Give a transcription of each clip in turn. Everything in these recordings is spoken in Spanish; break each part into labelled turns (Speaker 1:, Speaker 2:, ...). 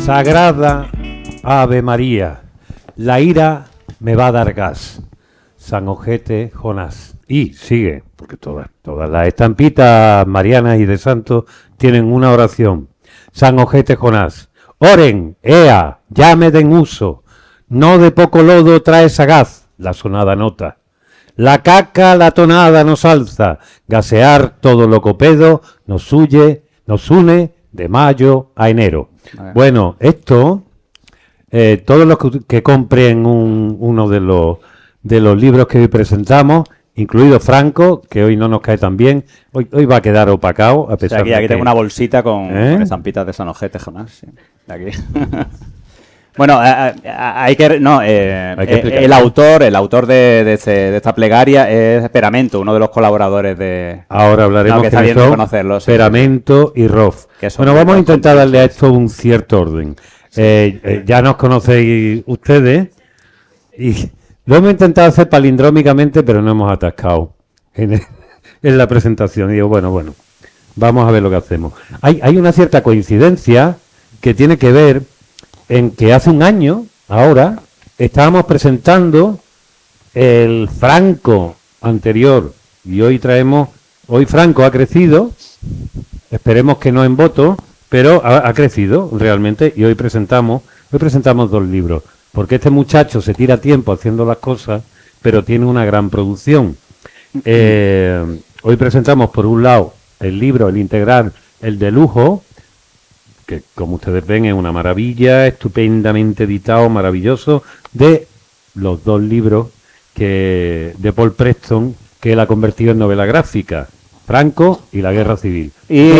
Speaker 1: Sagrada Ave María, la ira me va a dar gas. San Ojete Jonás. Y sigue, porque todas las estampitas marianas y de santos tienen una oración. San Ojete Jonás. Oren, ea, ya me den uso. No de poco lodo trae sagaz, la sonada nota. La caca, la tonada nos alza. Gasear todo lo copedo nos une de mayo a enero. Bueno, esto, todos los que compren uno de los libros que hoy presentamos, incluido Franco, que hoy no nos cae tan bien, hoy va a quedar opacado, a pesar
Speaker 2: aquí,
Speaker 1: de que...
Speaker 2: tengo una bolsita con estampitas de San Ojete Jonás. Sí, de aquí. Bueno, hay que el autor de esta plegaria es Peramento, uno de los colaboradores de...
Speaker 1: Ahora hablaremos
Speaker 2: que está bien
Speaker 1: son
Speaker 2: reconocerlo. Sí,
Speaker 1: Peramento y Roff. Bueno, vamos a intentar darle a esto un cierto orden. Ya nos conocéis ustedes y lo hemos intentado hacer palindrómicamente, pero no hemos atascado en la presentación. Y digo, bueno, vamos a ver lo que hacemos. Hay una cierta coincidencia que tiene que ver en que hace un año, ahora, estábamos presentando el Franco anterior y hoy Franco ha crecido, esperemos que no en voto, pero ha crecido realmente y hoy presentamos dos libros, porque este muchacho se tira tiempo haciendo las cosas, pero tiene una gran producción. Hoy presentamos por un lado el libro, el integral, el de lujo, que como ustedes ven es una maravilla, estupendamente editado, maravilloso, de los dos libros de Paul Preston, que él ha convertido en novela gráfica, Franco y la Guerra Civil.
Speaker 2: Y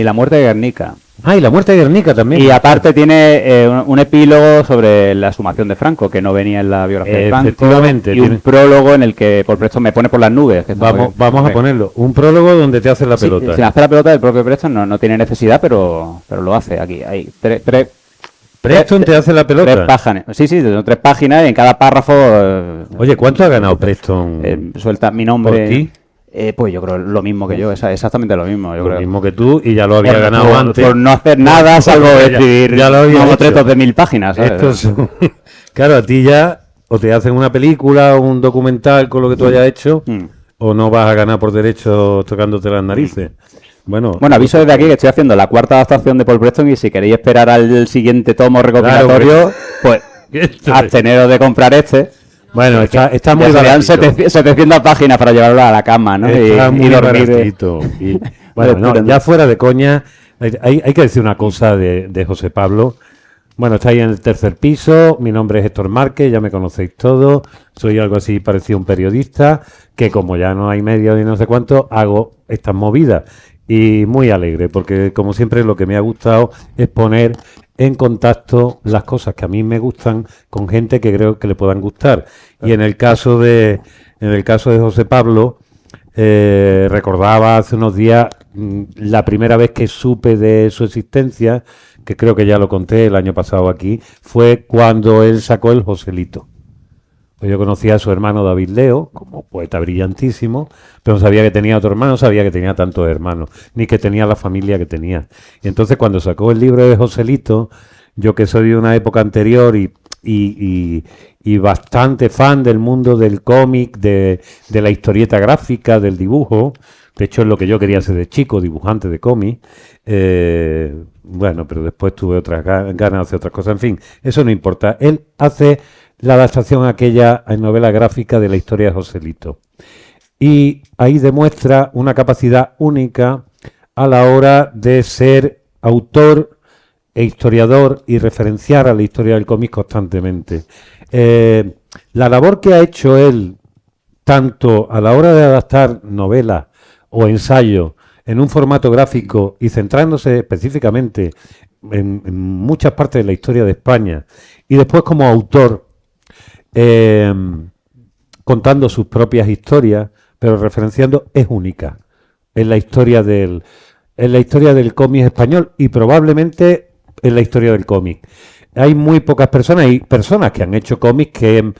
Speaker 2: La muerte de Guernica.
Speaker 1: Ah, y La muerte de Guernica también.
Speaker 2: Y aparte tiene un epílogo sobre la exhumación de Franco, que no venía en la biografía de Franco.
Speaker 1: Efectivamente.
Speaker 2: Y un prólogo en el que Paul Preston me pone por las nubes. Que
Speaker 1: vamos a ponerlo. Un prólogo donde te hace la pelota.
Speaker 2: Si hace la pelota del propio Preston no tiene necesidad, pero lo hace aquí. Hay
Speaker 1: Preston te hace la pelota.
Speaker 2: 3 páginas. Sí, son 3 páginas y en cada párrafo...
Speaker 1: Oye, ¿cuánto ha ganado Preston?
Speaker 2: Suelta mi nombre.
Speaker 1: ¿Por ti?
Speaker 2: Pues yo creo lo mismo que yo, exactamente lo mismo. Yo creo.
Speaker 1: Mismo que tú, y ya lo había ganado antes.
Speaker 2: Por no hacer nada, salvo escribir motretos de 1000 páginas.
Speaker 1: Claro, a ti ya o te hacen una película o un documental con lo que tú hayas hecho, o no vas a ganar por derecho tocándote las narices. Bueno,
Speaker 2: aviso desde aquí que estoy haciendo la 4ª adaptación de Paul Preston y si queréis esperar al siguiente tomo recopilatorio, pues absteneros de comprar este.
Speaker 1: Bueno, está muy baratito.
Speaker 2: 700 páginas para llevarlo a la cama, ¿no?
Speaker 1: Está muy
Speaker 2: dormir.
Speaker 1: baratito. Bueno, ya fuera de coña, hay que decir una cosa de José Pablo. Bueno, está ahí en el 3er piso, mi nombre es Héctor Márquez, ya me conocéis todos, soy algo así parecido a un periodista, que como ya no hay medios y no sé cuánto, hago estas movidas. Y muy alegre, porque como siempre lo que me ha gustado es poner en contacto las cosas que a mí me gustan con gente que creo que le puedan gustar. Y en el caso de José Pablo, recordaba hace unos días la primera vez que supe de su existencia, que creo que ya lo conté el año pasado aquí, fue cuando él sacó el Joselito. Pues yo conocía a su hermano David Leo, como poeta brillantísimo, pero no sabía que tenía otro hermano, no sabía que tenía tantos hermanos, ni que tenía la familia que tenía. Y entonces cuando sacó el libro de Joselito, yo que soy de una época anterior y bastante fan del mundo del cómic, de la historieta gráfica, del dibujo, de hecho es lo que yo quería ser de chico, dibujante de cómic, bueno, pero después tuve otras ganas de hacer otras cosas, en fin, eso no importa. Él hace la adaptación aquella en novela gráfica de la historia de Joselito. Y ahí demuestra una capacidad única a la hora de ser autor e historiador y referenciar a la historia del cómic constantemente. La labor que ha hecho él, tanto a la hora de adaptar novelas o ensayos en un formato gráfico y centrándose específicamente en muchas partes de la historia de España, y después como autor, contando sus propias historias, pero referenciando, es única en la historia del cómic español y probablemente en la historia del cómic. Hay muy pocas personas, hay personas que han hecho cómics que,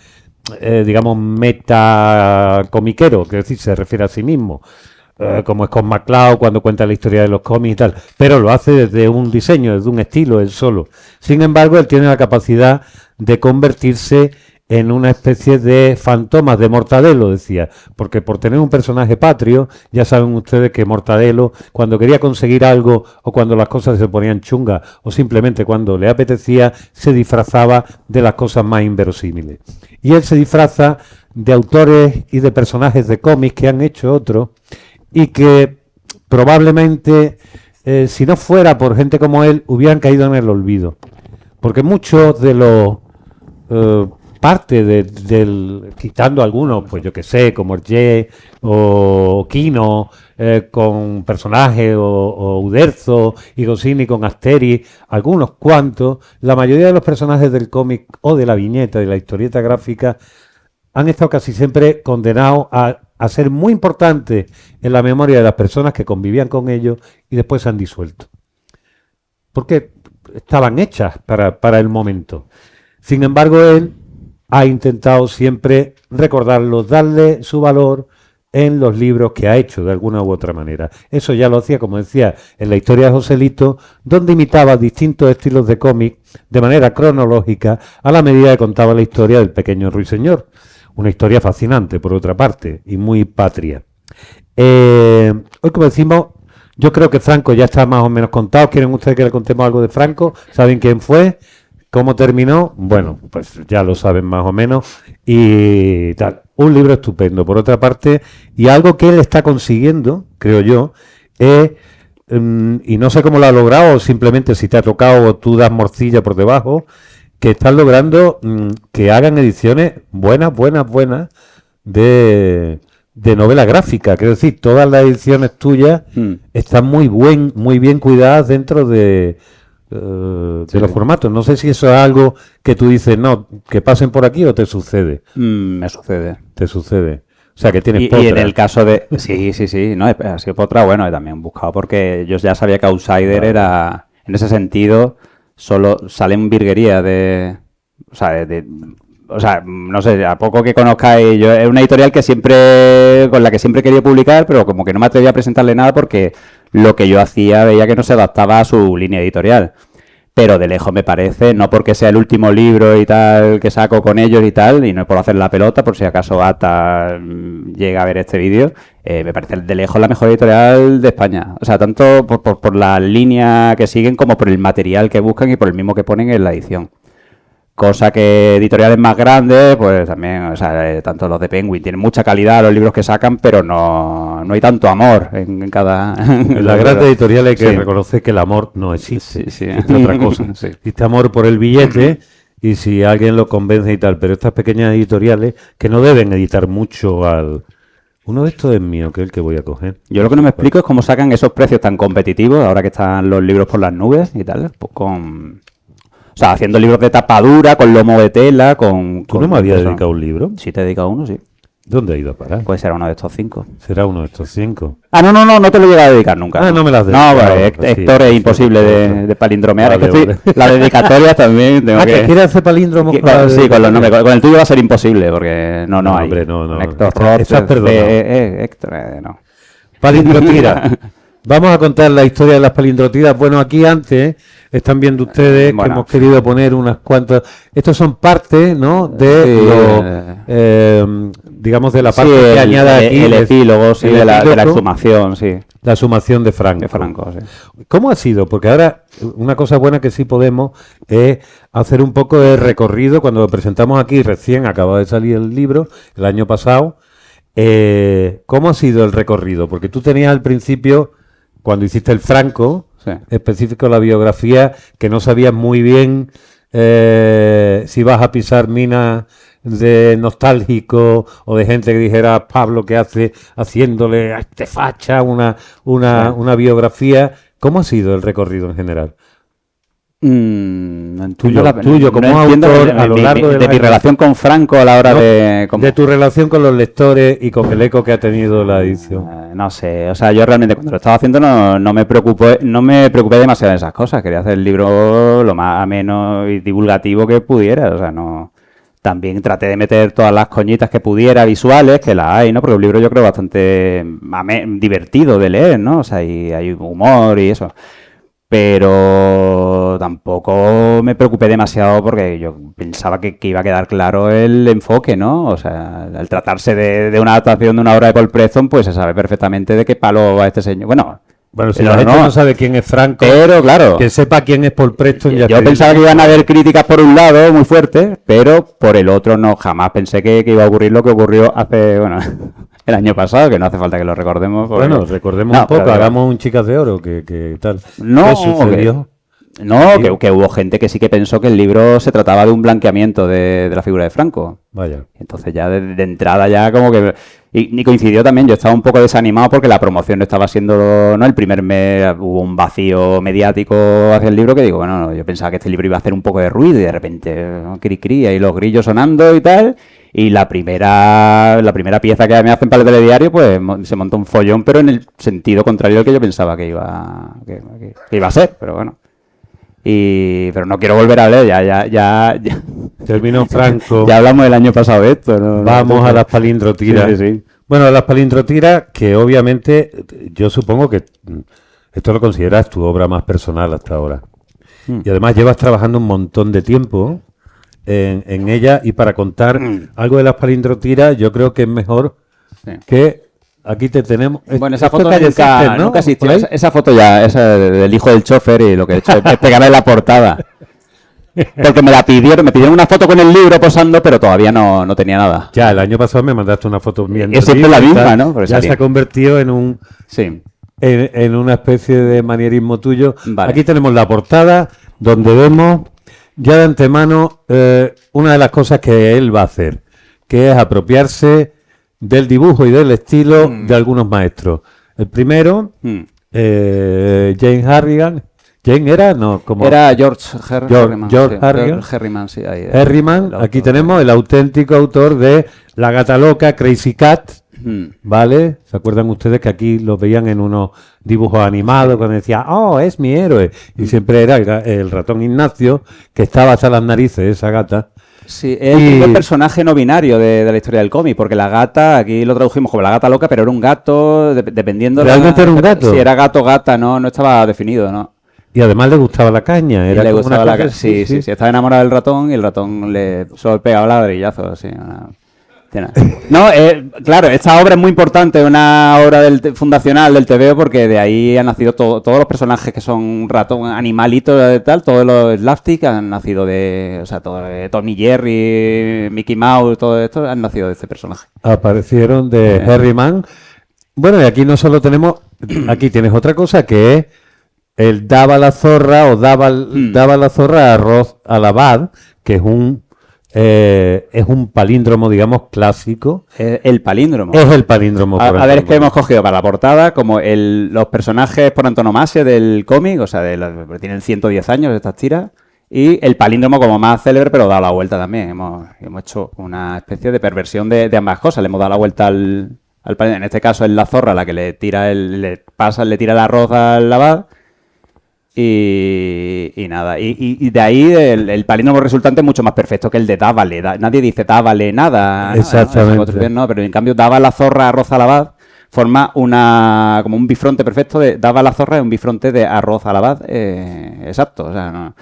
Speaker 1: digamos, metacomiquero, que es decir, se refiere a sí mismo. como Scott McCloud cuando cuenta la historia de los cómics y tal, pero lo hace desde un diseño, desde un estilo, él solo. Sin embargo, él tiene la capacidad de convertirse en una especie de fantomas de Mortadelo, decía, porque por tener un personaje patrio, ya saben ustedes que Mortadelo, cuando quería conseguir algo o cuando las cosas se ponían chungas o simplemente cuando le apetecía, se disfrazaba de las cosas más inverosímiles. Y él se disfraza de autores y de personajes de cómics que han hecho otros y que probablemente, si no fuera por gente como él, hubieran caído en el olvido. Porque muchos de los... parte quitando algunos, pues yo que sé, como Hergé o Quino, con personajes, o Uderzo y Goscinny con Asterix, algunos cuantos, la mayoría de los personajes del cómic o de la viñeta, de la historieta gráfica, han estado casi siempre condenados a ser muy importantes en la memoria de las personas que convivían con ellos y después se han disuelto. Porque estaban hechas para el momento. Sin embargo, él ha intentado siempre recordarlos, darle su valor en los libros que ha hecho de alguna u otra manera. Eso ya lo hacía, como decía, en la historia de Joselito, donde imitaba distintos estilos de cómic de manera cronológica a la medida que contaba la historia del pequeño ruiseñor. Una historia fascinante, por otra parte, y muy patria. Hoy, como decimos, yo creo que Franco ya está más o menos contado. ¿Quieren ustedes que le contemos algo de Franco? ¿Saben quién fue? ¿Cómo terminó? Bueno, pues ya lo saben más o menos. Y tal. Un libro estupendo, por otra parte. Y algo que él está consiguiendo, creo yo, es, y no sé cómo lo ha logrado, o simplemente si te ha tocado o tú das morcilla por debajo, que están logrando que hagan ediciones buenas de novela gráfica. Quiero decir, todas las ediciones tuyas están muy bien cuidadas dentro de los formatos. No sé si eso es algo que tú dices, no, que pasen por aquí o te sucede.
Speaker 2: Me sucede.
Speaker 1: Te sucede. O sea, que tienes
Speaker 2: potra. Y en el caso de... Sí. No, ha sido potra, bueno, he también buscado porque yo ya sabía que Outsider era, en ese sentido, solo salen virguerías de... O sea, no sé, a poco que conozcáis, yo es una editorial con la que siempre quería publicar, pero como que no me atrevía a presentarle nada porque lo que yo hacía veía que no se adaptaba a su línea editorial. Pero de lejos me parece, no porque sea el último libro y tal que saco con ellos y tal, y no es por hacer la pelota, por si acaso Ata llega a ver este vídeo, me parece de lejos la mejor editorial de España. O sea, tanto por la línea que siguen como por el material que buscan y por el mismo que ponen en la edición. Cosa que editoriales más grandes, pues también, o sea, tanto los de Penguin tienen mucha calidad los libros que sacan, pero no hay tanto amor en cada...
Speaker 1: En las grandes editoriales hay que reconocer que el amor no existe, existe otra cosa. Existe amor por el billete y si alguien lo convence y tal, pero estas pequeñas editoriales que no deben editar mucho al... Uno de estos es mío, que es el que voy a coger.
Speaker 2: Yo lo que no me explico es cómo sacan esos precios tan competitivos, ahora que están los libros por las nubes y tal, pues con... O sea, haciendo libros de tapadura, con lomo de tela, con...
Speaker 1: ¿Tú no me habías dedicado un libro?
Speaker 2: Sí, te he dedicado uno, sí.
Speaker 1: ¿Dónde ha ido a parar?
Speaker 2: Pues será uno de estos 5.
Speaker 1: ¿Será uno de estos 5?
Speaker 2: Ah, no te lo llega a dedicar nunca.
Speaker 1: Ah, no me las has dedicado.
Speaker 2: No, vale, Héctor, es imposible de palindromear. Vale, es que la dedicatoria también tengo
Speaker 1: que... ¿quieres hacer palíndromos?
Speaker 2: Sí, con los nombres. Con el tuyo va a ser imposible, porque no hay.
Speaker 1: Hombre, no.
Speaker 2: Héctor Roth, Héctor, no.
Speaker 1: Palindrotira. Vamos a contar la historia de las palindrotidas. Bueno, aquí antes están viendo ustedes que hemos querido poner unas cuantas... Estos son partes, ¿no? De digamos, de la parte que añade aquí.
Speaker 2: El epílogo, sí, de la exhumación, sí.
Speaker 1: La exhumación de Franco.
Speaker 2: Sí.
Speaker 1: ¿Cómo ha sido? Porque ahora, una cosa buena que sí podemos es hacer un poco de recorrido. Cuando lo presentamos aquí, recién acaba de salir el libro, el año pasado. ¿Cómo ha sido el recorrido? Porque tú tenías al principio... Cuando hiciste el Franco, específico la biografía, que no sabías muy bien si vas a pisar minas de nostálgico o de gente que dijera Pablo que hace haciéndole a este facha una biografía. ¿Cómo ha sido el recorrido en general? Tuyo como autor a lo largo
Speaker 2: de mi relación con Franco a la hora de
Speaker 1: tu relación con los lectores y con el eco que ha tenido la edición.
Speaker 2: No sé, o sea, yo realmente cuando lo estaba haciendo no me preocupé demasiado de esas cosas. Quería hacer el libro lo más ameno y divulgativo que pudiera, o sea, no también traté de meter todas las coñitas que pudiera, visuales, que las hay, ¿no? Porque un libro yo creo bastante divertido de leer, ¿no? O sea, y hay humor y eso. Pero tampoco me preocupé demasiado porque yo pensaba que iba a quedar claro el enfoque, ¿no? O sea, al tratarse de una adaptación de una obra de Paul Preston, pues se sabe perfectamente de qué palo va este señor.
Speaker 1: Bueno, si la gente no sabe quién es Franco,
Speaker 2: pero claro,
Speaker 1: que sepa quién es Paul Preston.
Speaker 2: Yo pensaba que iban a haber críticas por un lado muy fuertes, pero por el otro no, jamás pensé que iba a ocurrir lo que ocurrió hace, el año pasado, que no hace falta que lo recordemos. Porque...
Speaker 1: Bueno, recordemos un poco, hagamos un Chicas de Oro, que tal.
Speaker 2: No,
Speaker 1: ¿qué sucedió?
Speaker 2: Que hubo gente que sí que pensó que el libro se trataba de un blanqueamiento de la figura de Franco.
Speaker 1: Vaya.
Speaker 2: Entonces ya de entrada ya como que... Y coincidió también, yo estaba un poco desanimado porque la promoción no estaba siendo... ¿no? El primer mes hubo un vacío mediático hacia el libro que digo, yo pensaba que este libro iba a hacer un poco de ruido y de repente cri ahí los grillos sonando y tal... Y la primera pieza que me hacen para el telediario, pues se montó un follón, pero en el sentido contrario al que yo pensaba que iba a ser, pero bueno. Pero no quiero volver a hablar, ya.
Speaker 1: Terminó Franco.
Speaker 2: Ya hablamos el año pasado de esto, ¿no?
Speaker 1: Vamos a las palindrotiras.
Speaker 2: Sí.
Speaker 1: Bueno, las palindrotiras, que obviamente yo supongo que esto lo consideras tu obra más personal hasta ahora. Y además llevas trabajando un montón de tiempo en ella, y para contar algo de las palindrotiras yo creo que es mejor que aquí te tenemos.
Speaker 2: Bueno, esa foto nunca existió. Esa foto ya, esa del hijo del chofer, y lo que he hecho es pegarle la portada. Porque me pidieron una foto con el libro posando, pero todavía no tenía nada.
Speaker 1: Ya, el año pasado me mandaste una foto bien.
Speaker 2: Es siempre la misma, ¿no?
Speaker 1: Ya se ha convertido en un...
Speaker 2: Sí.
Speaker 1: En una especie de manierismo tuyo.
Speaker 2: Vale.
Speaker 1: Aquí tenemos la portada, donde vemos ya de antemano una de las cosas que él va a hacer, que es apropiarse del dibujo y del estilo de algunos maestros. El primero, Jane Harrigan. ¿Jane era? No, como...
Speaker 2: Era George Herriman.
Speaker 1: George Harrigan.
Speaker 2: Herriman, sí.
Speaker 1: Herriman, aquí tenemos el auténtico autor de La Gata Loca, Crazy Cat. ¿Vale? ¿Se acuerdan ustedes que aquí lo veían en unos dibujos animados cuando decía, oh, es mi héroe? Y siempre era el ratón Ignacio, que estaba hasta las narices de esa gata.
Speaker 2: Sí, es el primer personaje no binario de la historia del cómic, porque la gata, aquí lo tradujimos como la gata loca, pero era un gato, dependiendo...
Speaker 1: ¿Realmente era un gato?
Speaker 2: Si era gato o gata, no estaba definido, ¿no?
Speaker 1: Y además le gustaba la caña.
Speaker 2: Le gustaba la caña. Sí, estaba enamorado del ratón y el ratón le solo pegaba ladrillazos, así. No, claro, esta obra es muy importante, una obra fundacional del TVO, porque de ahí han nacido todos los personajes que son ratón, animalitos de tal, todos los slapstick han nacido todo de Tommy Jerry, Mickey Mouse, todo esto han nacido de este personaje.
Speaker 1: Aparecieron de Herriman. Bueno, y aquí no solo tenemos, aquí tienes otra cosa que es el daba la zorra o daba la zorra arroz a la abad, que es un palíndromo, digamos, clásico.
Speaker 2: El palíndromo.
Speaker 1: Es el palíndromo.
Speaker 2: A ver, es que hemos cogido para la portada como los personajes por antonomasia del cómic, o sea, tienen 110 años estas tiras, y el palíndromo como más célebre, pero dado la vuelta también. Hemos hecho una especie de perversión de ambas cosas. Le hemos dado la vuelta al palíndromo. En este caso es la zorra la que le tira el arroz al abad. Y nada, y de ahí el palíndromo resultante es mucho más perfecto que el de Dávale. Nadie dice Dávale nada.
Speaker 1: Exactamente.
Speaker 2: No, pero en cambio daba la zorra arroz a la abad forma como un bifronte perfecto de daba la zorra es un bifronte de arroz a la abad exacto, o sea, no,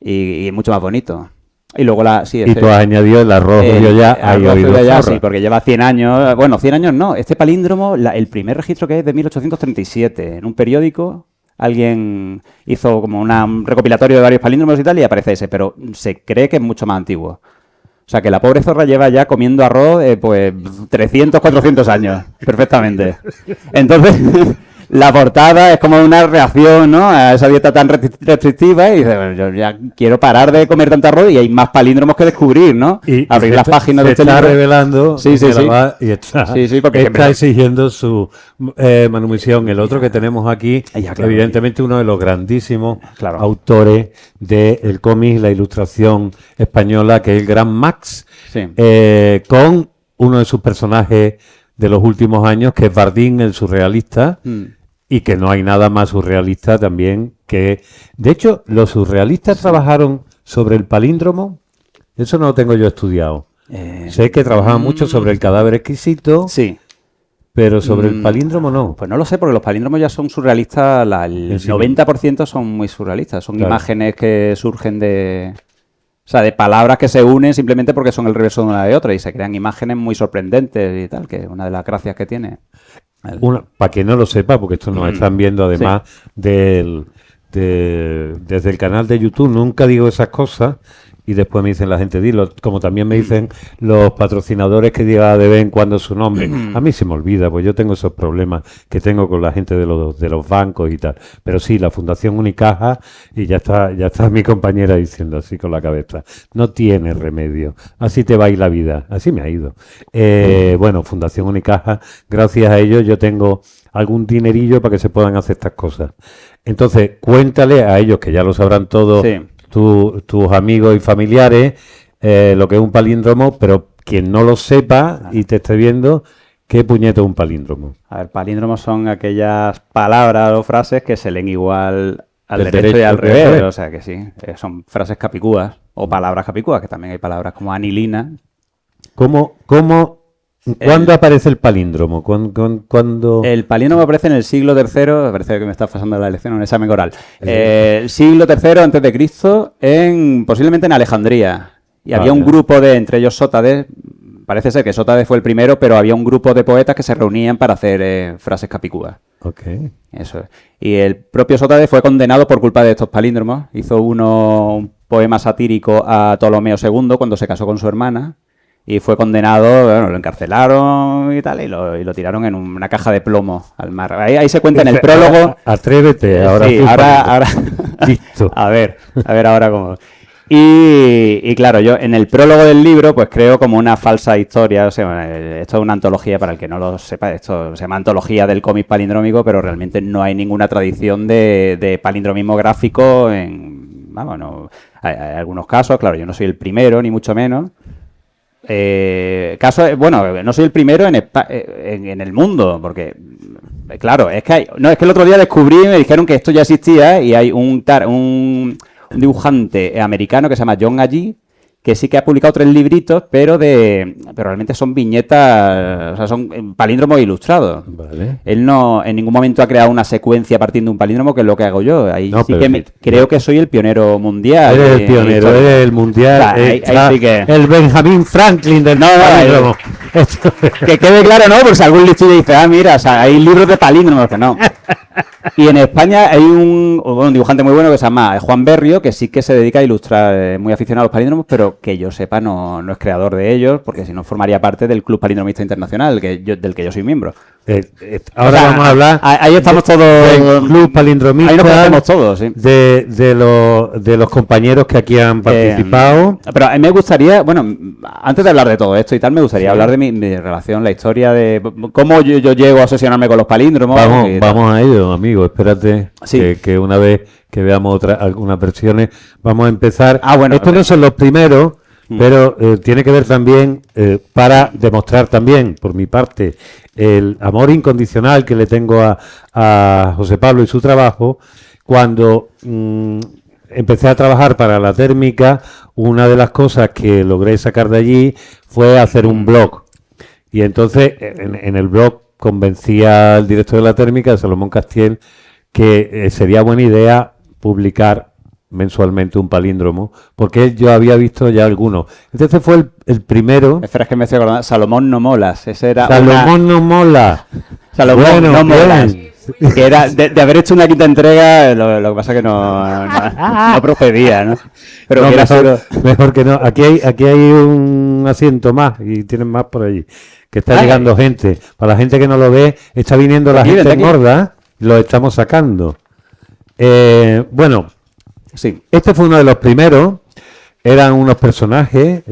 Speaker 2: y es mucho más bonito. Y luego
Speaker 1: y tú has añadido el arroz de allá,
Speaker 2: sí, porque lleva 100 años. Bueno, 100 años no. Este palíndromo, el primer registro que es de 1837 en un periódico. Alguien hizo como un recopilatorio de varios palíndromos y tal, y aparece ese, pero se cree que es mucho más antiguo. O sea, que la pobre zorra lleva ya comiendo arroz, 300, 400 años, perfectamente. Entonces, la portada es como una reacción, ¿no?, a esa dieta tan restrictiva, y dice, bueno, yo ya quiero parar de comer tanto arroz, y hay más palíndromos que descubrir, ¿no?
Speaker 1: Y
Speaker 2: abrir las páginas de este
Speaker 1: libro.
Speaker 2: Está
Speaker 1: revelando.
Speaker 2: Sí.
Speaker 1: Y está exigiendo su manumisión. El otro que tenemos aquí, evidentemente uno de los grandísimos autores del cómic, la ilustración española, que es el Gran Max, con uno de sus personajes de los últimos años, que es Bardín, el surrealista, y que no hay nada más surrealista también que... De hecho, los surrealistas trabajaron sobre el palíndromo Eso no lo tengo yo estudiado. Sé que trabajaban mucho sobre el cadáver exquisito.
Speaker 2: Sí.
Speaker 1: Pero sobre el palíndromo no.
Speaker 2: Pues no lo sé, porque los palíndromos ya son surrealistas, el 90% son muy surrealistas. Son imágenes que surgen de palabras que se unen simplemente porque son el reverso de una de otra y se crean imágenes muy sorprendentes y tal, que es una de las gracias que tiene.
Speaker 1: Para que no lo sepa, porque esto nos están viendo además desde el canal de YouTube, nunca digo esas cosas. Y después me dicen la gente, dilo, como también me dicen los patrocinadores que diga de vez en cuando su nombre. A mí se me olvida, pues yo tengo esos problemas que tengo con la gente de los bancos y tal. Pero sí, la Fundación Unicaja, y ya está mi compañera diciendo así con la cabeza, no tiene remedio, así te va a ir la vida, así me ha ido. Bueno, Fundación Unicaja, gracias a ellos yo tengo algún dinerillo para que se puedan hacer estas cosas. Entonces, cuéntale a ellos, que ya lo sabrán todos,
Speaker 2: sí,
Speaker 1: tus amigos y familiares, lo que es un palíndromo, pero quien no lo sepa y te esté viendo, ¿qué puñete es un palíndromo?
Speaker 2: A ver, palíndromos son aquellas palabras o frases que se leen igual al derecho y al revés. O sea que sí, son frases capicúas o palabras capicúas, que también hay palabras como anilina.
Speaker 1: ¿Cuándo aparece el palíndromo? ¿Cuándo?
Speaker 2: El palíndromo aparece en el siglo III, parece que me está pasando la lección en un examen oral. El siglo III antes de Cristo, posiblemente en Alejandría. Y había un grupo entre ellos Sótades, parece ser que Sótades fue el primero, pero había un grupo de poetas que se reunían para hacer frases capicúas.
Speaker 1: Okay.
Speaker 2: Eso es. Y el propio Sótades fue condenado por culpa de estos palíndromos. Hizo un poema satírico a Ptolomeo II cuando se casó con su hermana. Y fue condenado, bueno, lo encarcelaron y tal, y lo tiraron en una caja de plomo al mar. Ahí se cuenta en el prólogo.
Speaker 1: Atrévete, ahora
Speaker 2: sí,
Speaker 1: tú.
Speaker 2: Ahora.
Speaker 1: Listo.
Speaker 2: A ver ahora cómo. Y claro, yo en el prólogo del libro, pues creo como una falsa historia. O sea, esto es una antología, para el que no lo sepa, esto se llama antología del cómic palindrómico, pero realmente no hay ninguna tradición de palindromismo gráfico vamos, no. Hay algunos casos, claro, yo no soy el primero, ni mucho menos. No soy el primero en el mundo, porque claro, es que el otro día descubrí y me dijeron que esto ya existía, y hay un dibujante americano que se llama John Allí, que sí que ha publicado 3 libritos, pero realmente son viñetas, o sea, son palíndromos ilustrados.
Speaker 1: Vale.
Speaker 2: Él no en ningún momento ha creado una secuencia partiendo de un palíndromo, que es lo que hago yo. Ahí no, sí que creo que soy el pionero mundial.
Speaker 1: Eres el pionero, eres el mundial.
Speaker 2: O sea, ahí sí que...
Speaker 1: El Benjamin Franklin del palíndromo.
Speaker 2: Que quede claro, ¿no? Por si algún listillo dice, mira, o sea, hay libros de palíndromos, que no. Y en España hay un dibujante muy bueno que se llama Juan Berrio, que sí que se dedica a ilustrar, muy aficionado a los palíndromos, pero que yo sepa no es creador de ellos, porque si no formaría parte del Club Palindromista Internacional, del que yo soy miembro.
Speaker 1: Ahora vamos a hablar.
Speaker 2: Ahí estamos todos.
Speaker 1: Del Club Palindromista.
Speaker 2: Ahí nos conocemos todos, sí.
Speaker 1: De los compañeros que aquí han participado.
Speaker 2: Pero a mí me gustaría, bueno, antes de hablar de todo esto y tal, me gustaría hablar de mi relación, la historia de cómo yo llego a obsesionarme con los palíndromos.
Speaker 1: Vamos a ello, amigo. Espérate, sí. que una vez que veamos algunas versiones, vamos a empezar. Estos no son los primeros, pero tiene que ver también, para demostrar también, por mi parte, el amor incondicional que le tengo a José Pablo y su trabajo. Cuando empecé a trabajar para la térmica, una de las cosas que logré sacar de allí fue hacer un blog. Y entonces, en el blog, convencía al director de la térmica, Salomón Castiel, que sería buena idea publicar mensualmente un palíndromo, porque yo había visto ya algunos. Entonces fue el primero.
Speaker 2: Espera, es que me estoy acordando. Salomón no molas. Ese era
Speaker 1: Salomón no mola.
Speaker 2: Salomón no molas. Que era de haber hecho una quinta entrega, lo que pasa es que no procedía, ¿no? Pero no,
Speaker 1: mejor que no. Aquí hay un asiento más y tienen más por allí. Que está llegando gente. Para la gente que no lo ve, está viniendo la gente gorda, lo estamos sacando. Bueno, sí, este fue uno de los primeros. Eran unos personajes.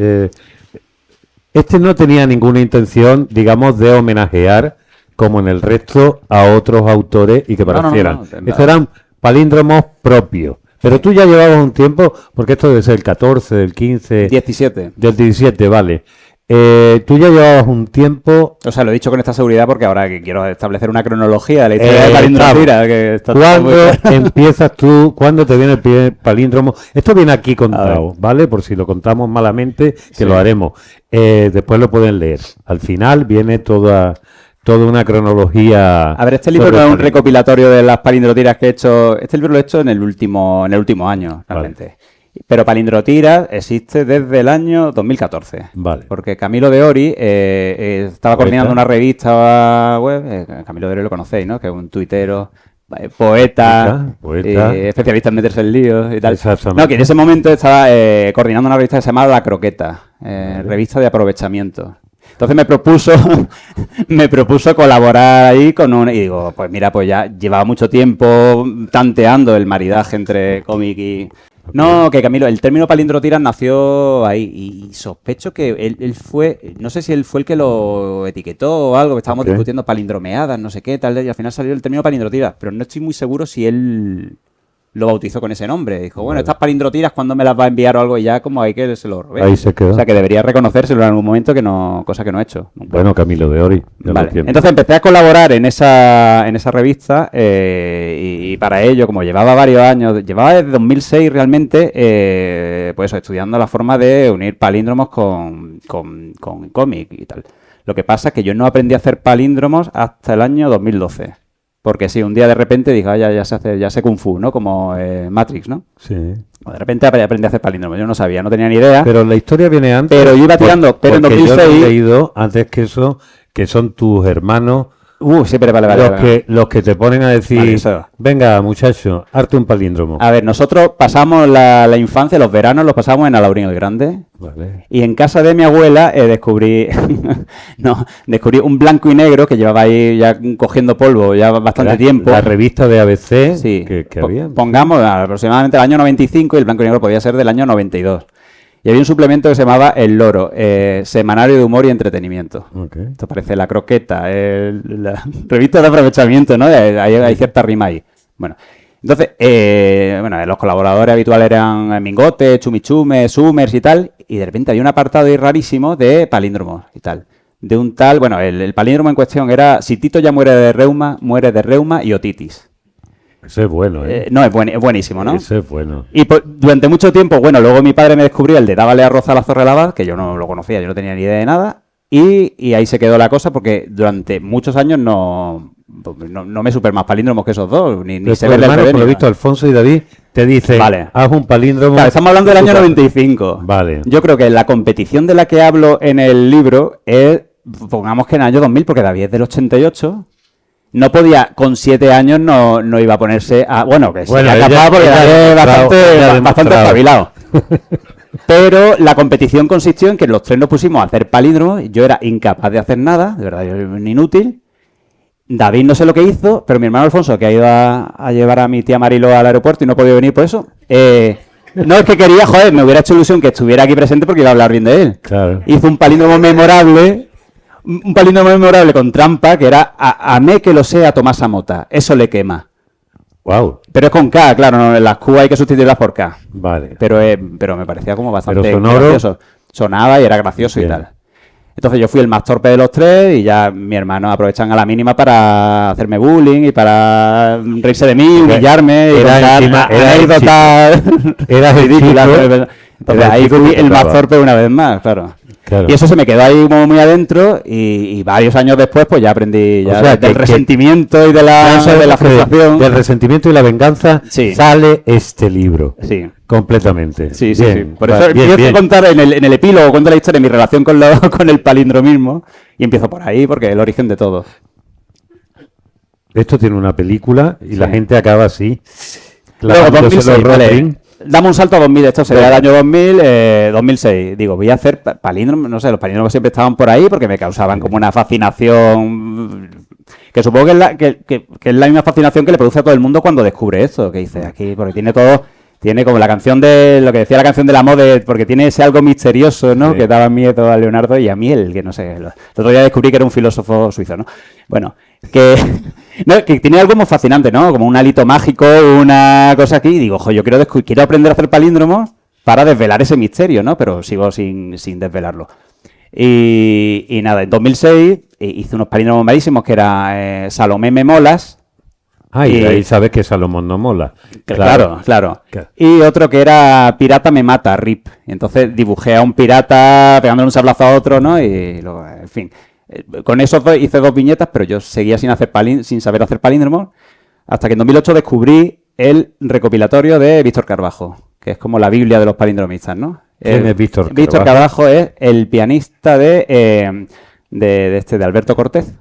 Speaker 1: Este no tenía ninguna intención, digamos, de homenajear, como en el resto, a otros autores y que parecieran. Estos eran palíndromos propios. Pero tú ya llevabas un tiempo, porque esto debe ser el 14, del 15...
Speaker 2: 17.
Speaker 1: Del 17, vale. Tú ya llevabas un tiempo...
Speaker 2: O sea, lo he dicho con esta seguridad porque ahora que quiero establecer una cronología de la historia de palindrotira.
Speaker 1: ¿Cuándo empiezas tú? ¿Cuándo te viene el primer palíndromo? Esto viene aquí contado, ¿vale? Por si lo contamos malamente, que lo haremos. Después lo pueden leer. Al final viene toda una cronología.
Speaker 2: A ver, este libro no es un recopilatorio de las palindrotiras que he hecho. Este libro lo he hecho en el último año, realmente. Vale. Pero Palindrotiras existe desde el año 2014.
Speaker 1: Vale.
Speaker 2: Porque Camilo de Ori estaba coordinando una revista web. Camilo de Ori lo conocéis, ¿no? Que es un tuitero, poeta. Especialista en meterse en líos y tal. No, que en ese momento estaba coordinando una revista que se llamaba La Croqueta, revista de aprovechamiento. Entonces me propuso colaborar ahí y digo, pues mira, pues ya llevaba mucho tiempo tanteando el maridaje entre cómic y... No, que Camilo, el término palindrotiras nació ahí y sospecho que él fue, no sé si él fue el que lo etiquetó o algo, que estábamos discutiendo palindromeadas, no sé qué, tal, y al final salió el término palindrotiras, pero no estoy muy seguro si él lo bautizó con ese nombre. Dijo, bueno, estas palindrotiras, ¿cuándo me las va a enviar o algo? Y ya como ahí que se lo robé.
Speaker 1: Ahí se quedó.
Speaker 2: O sea, que debería reconocérselo en algún momento, cosa que no he hecho. Nunca.
Speaker 1: Bueno, Camilo de Ori.
Speaker 2: Vale. Entonces empecé a colaborar en esa revista y para ello, como llevaba varios años, llevaba desde 2006 realmente, pues estudiando la forma de unir palíndromos con cómic y tal. Lo que pasa es que yo no aprendí a hacer palíndromos hasta el año 2012. Porque sí, un día de repente dije, ya sé Kung Fu, ¿no? Como Matrix, ¿no?
Speaker 1: Sí.
Speaker 2: De repente aprendí a hacer palíndromos. Yo no sabía, no tenía ni idea.
Speaker 1: Pero la historia viene antes.
Speaker 2: Pero yo iba tirando, pero en 2006...
Speaker 1: Yo he leído antes que eso, que son tus hermanos...
Speaker 2: Sí, pero vale.
Speaker 1: Los que te ponen a decir, venga, muchacho, hazte un palíndromo.
Speaker 2: A ver, nosotros pasamos la infancia, los veranos los pasamos en Alaurín el Grande.
Speaker 1: Vale.
Speaker 2: Y en casa de mi abuela descubrí un blanco y negro que llevaba ahí ya cogiendo polvo ya bastante tiempo.
Speaker 1: La revista de ABC
Speaker 2: sí.
Speaker 1: que había.
Speaker 2: Pongamos aproximadamente el año 95 y el blanco y negro podía ser del año 92. Y había un suplemento que se llamaba El Loro, Semanario de Humor y Entretenimiento.
Speaker 1: Okay.
Speaker 2: Esto parece La Croqueta, la revista de aprovechamiento, ¿no? Hay cierta rima ahí. Bueno, entonces, los colaboradores habituales eran Mingote, Chumichume, Summers y tal, y de repente había un apartado ahí rarísimo de palíndromos y tal. De un tal, el palíndromo en cuestión era si Tito ya muere de reuma y otitis.
Speaker 1: Ese es bueno, ¿eh?
Speaker 2: No, es buenísimo, ¿no?
Speaker 1: Ese es bueno.
Speaker 2: Y durante mucho tiempo, luego mi padre me descubrió el de Dábale arroz a la zorrelada, que yo no lo conocía, yo no tenía ni idea de nada, y ahí se quedó la cosa porque durante muchos años no me super más palíndromos que esos dos, ni se ve el
Speaker 1: por lo visto, Alfonso y David te dicen, haz un palíndromo...
Speaker 2: Claro, estamos hablando del año 95.
Speaker 1: Vale.
Speaker 2: Yo creo que la competición de la que hablo en el libro es, pongamos que en el año 2000, porque David es del 88... No podía, con 7 años no iba a ponerse a... que sería capaz porque era bastante espabilado. Pero la competición consistió en que los tres nos pusimos a hacer palíndromos. Yo era incapaz de hacer nada, de verdad, yo era un inútil. David no sé lo que hizo, pero mi hermano Alfonso, que ha ido a llevar a mi tía Marilo al aeropuerto y no ha podido venir por eso... no es que quería, me hubiera hecho ilusión que estuviera aquí presente porque iba a hablar bien de él.
Speaker 1: Claro.
Speaker 2: Hizo un palíndromo memorable... Un palíndromo memorable con trampa que era amé que lo sea Tomás Amota, eso le quema.
Speaker 1: Wow.
Speaker 2: Pero es con K, claro, no, las Q hay que sustituirlas por K.
Speaker 1: Vale.
Speaker 2: Pero me parecía como bastante
Speaker 1: sonoro,
Speaker 2: gracioso. Sonaba y era gracioso bien. Y tal. Entonces yo fui el más torpe de los tres y ya mi hermano aprovechan a la mínima para hacerme bullying y para reírse de mí, humillarme y anécdotas ridículas. Entonces ahí fui el más torpe una vez más, claro. Y eso se me quedó ahí como muy adentro y varios años después pues ya aprendí del resentimiento y de la frustración.
Speaker 1: Del resentimiento y la venganza sale este libro.
Speaker 2: Sí.
Speaker 1: Completamente.
Speaker 2: Sí. Por eso empiezo a contar en el epílogo, cuento la historia de mi relación con el palindromismo y empiezo por ahí porque es el origen de todo.
Speaker 1: Esto tiene una película y la gente acaba así.
Speaker 2: Luego, 2006, dame un salto a 2000, esto sería el año 2006. Digo, voy a hacer palíndromos, no sé, los palíndromos siempre estaban por ahí porque me causaban como una fascinación, que supongo que es la misma fascinación que le produce a todo el mundo cuando descubre esto, que dice aquí, porque tiene como la canción de, lo que decía la canción de la moda, porque tiene ese algo misterioso, ¿no? Sí. Que daba miedo a Leonardo y a mí, que no sé, el otro día descubrí que era un filósofo suizo, ¿no? Bueno, que tiene algo muy fascinante, ¿no? Como un hálito mágico, una cosa aquí, y digo, yo quiero aprender a hacer palíndromos para desvelar ese misterio, ¿no? Pero sigo sin desvelarlo. Y nada, en 2006 hice unos palíndromos malísimos que era Salomé me molas.
Speaker 1: Y ahí sabes que Salomón no mola.
Speaker 2: Claro. Y otro que era Pirata me mata, RIP. Y entonces dibujé a un pirata pegándole un sablazo a otro, ¿no? Y luego, en fin. Con eso hice 2 viñetas, pero yo seguía sin saber hacer palíndromos. Hasta que en 2008 descubrí el recopilatorio de Víctor Carbajo, que es como la Biblia de los palindromistas, ¿no?
Speaker 1: ¿Quién es Víctor Carbajo?
Speaker 2: Víctor Carbajo es el pianista de Alberto Cortés.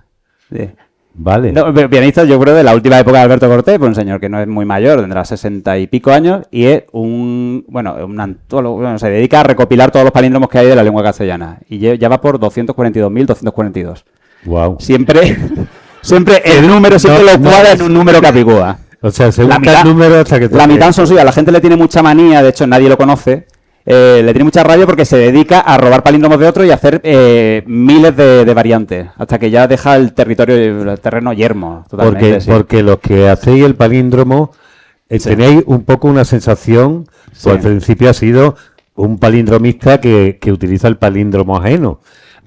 Speaker 1: Vale.
Speaker 2: No, pianista, yo creo, de la última época de Alberto Cortés, pues un señor que no es muy mayor, tendrá 60 y pico años, y es un antólogo, se dedica a recopilar todos los palíndromos que hay de la lengua castellana. Y ya va por 242.242.
Speaker 1: Wow.
Speaker 2: Siempre el número lo cuadra en un número capicúa.
Speaker 1: O sea, según el número hasta que
Speaker 2: la mitad son suyas. La gente le tiene mucha manía, de hecho nadie lo conoce. Le tiene mucha rabia porque se dedica a robar palíndromos de otro y a hacer miles de variantes, hasta que ya deja el terreno yermo. Totalmente,
Speaker 1: porque los que hacéis el palíndromo tenéis un poco una sensación, pues al principio ha sido un palindromista que utiliza el palíndromo ajeno.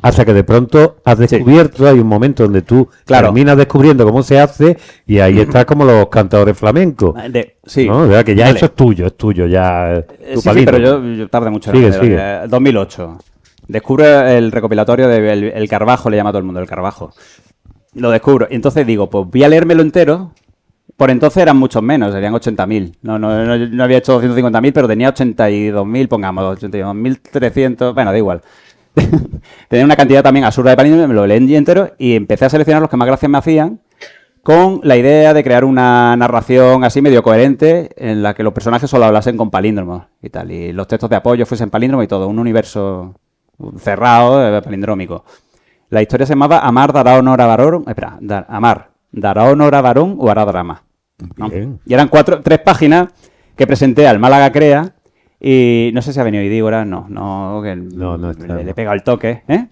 Speaker 1: Hasta que de pronto has descubierto, hay un momento donde tú terminas descubriendo cómo se hace y ahí estás como los cantadores flamencos. ¿No? O sea, que ya eso es tuyo, ya tu palíndromo.
Speaker 2: Pero yo tardé mucho en hacerlo. 2008. Descubro el recopilatorio del Carbajo, le llama a todo el mundo, el Carbajo. Lo descubro. Y entonces digo, pues voy a leérmelo entero. Por entonces eran muchos menos, serían 80.000. No había hecho 250.000, pero tenía 82.000, pongamos, 82.300, bueno, da igual. Tenía una cantidad también absurda de palíndromos, me lo leí entero y empecé a seleccionar los que más gracias me hacían, con la idea de crear una narración así medio coherente en la que los personajes solo hablasen con palíndromos y tal, y los textos de apoyo fuesen palíndromos y todo, un universo cerrado, palindrómico. La historia se llamaba Amar dará honor a varón, Amar dará honor a varón o hará drama, ¿no? Y eran 3 páginas que presenté al Málaga Crea. Y no sé si ha venido Idígora, no le he pegado el toque, ¿eh?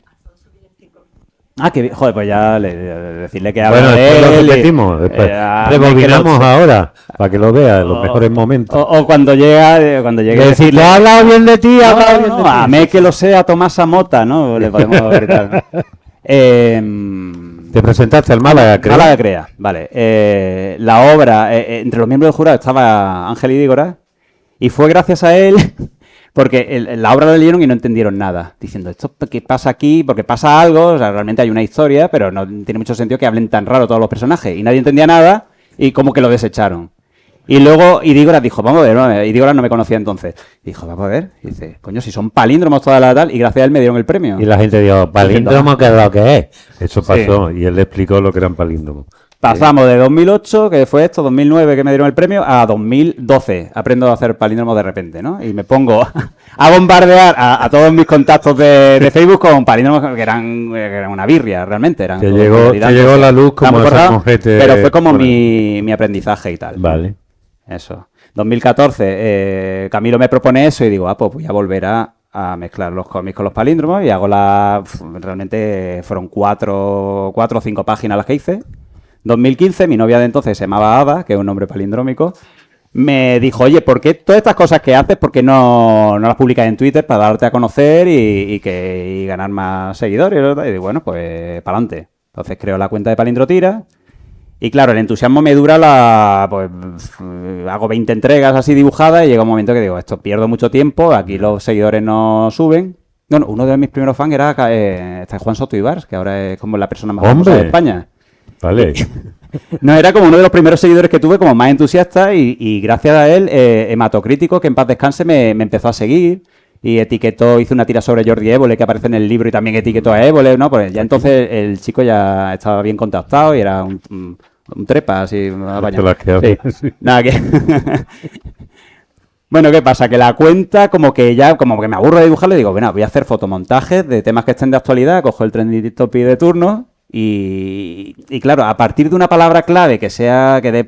Speaker 2: Joder, pues ya decirle que
Speaker 1: habla de él. Bueno, lo repetimos, rebobinamos ahora, para que lo vea en los mejores momentos.
Speaker 2: O cuando llegue
Speaker 1: decirle, ha hablado bien de ti,
Speaker 2: a mí que lo sea Tomasa Mota, ¿no? Le podemos gritar.
Speaker 1: Te presentaste al Málaga Crea.
Speaker 2: Málaga Crea, vale. La obra, entre los miembros del jurado estaba Ángel Idígora. Y fue gracias a él, porque la obra la leyeron y no entendieron nada, diciendo, ¿esto qué pasa aquí? Porque pasa algo, o sea, realmente hay una historia, pero no tiene mucho sentido que hablen tan raro todos los personajes. Y nadie entendía nada y como que lo desecharon. Y luego Idígora dijo, vamos a ver, Idígora no me conocía entonces. Y dijo, vamos a ver, y dice, coño, si son palíndromos toda la tal, y gracias a él me dieron el premio.
Speaker 1: Y la gente dijo, palíndromo, ¿qué es lo que es? Eso pasó, y él le explicó lo que eran palíndromos.
Speaker 2: Pasamos de 2008, que fue esto, 2009 que me dieron el premio, a 2012. Aprendo a hacer palíndromos de repente, ¿no? Y me pongo a bombardear a todos mis contactos de Facebook con palíndromos que eran una birria, realmente.
Speaker 1: Te llegó la luz como esa mojete.
Speaker 2: Pero fue como mi aprendizaje y tal.
Speaker 1: Vale.
Speaker 2: Eso. 2014, Camilo me propone eso y digo, pues voy a volver a mezclar los cómics con los palíndromos y hago realmente fueron 4 o 5 páginas las que hice. 2015, mi novia de entonces se llamaba Ada, que es un nombre palindrómico, me dijo, oye, ¿por qué todas estas cosas que haces, por qué no las publicas en Twitter para darte a conocer y ganar más seguidores? Y digo, bueno, pues para adelante. Entonces creo la cuenta de Palindrotira y claro, el entusiasmo me dura pues hago 20 entregas así dibujadas y llega un momento que digo, esto pierdo mucho tiempo, aquí los seguidores no suben. Bueno, uno de mis primeros fans era Juan Soto Ibars, que ahora es como la persona más famosa de España.
Speaker 1: Vale.
Speaker 2: No, era como uno de los primeros seguidores que tuve como más entusiasta y gracias a él, Hematocrítico, que en paz descanse, me empezó a seguir y hizo una tira sobre Jordi Évole que aparece en el libro y también etiquetó a Évole, ¿no? Pues ya entonces el chico ya estaba bien contactado y era un trepa, así. Sí. Nada, que... Bueno, ¿qué pasa? Que la cuenta como que me aburro de dibujarlo y digo, bueno, voy a hacer fotomontajes de temas que estén de actualidad, cojo el trending topic de turno. Y claro, a partir de una palabra clave que dé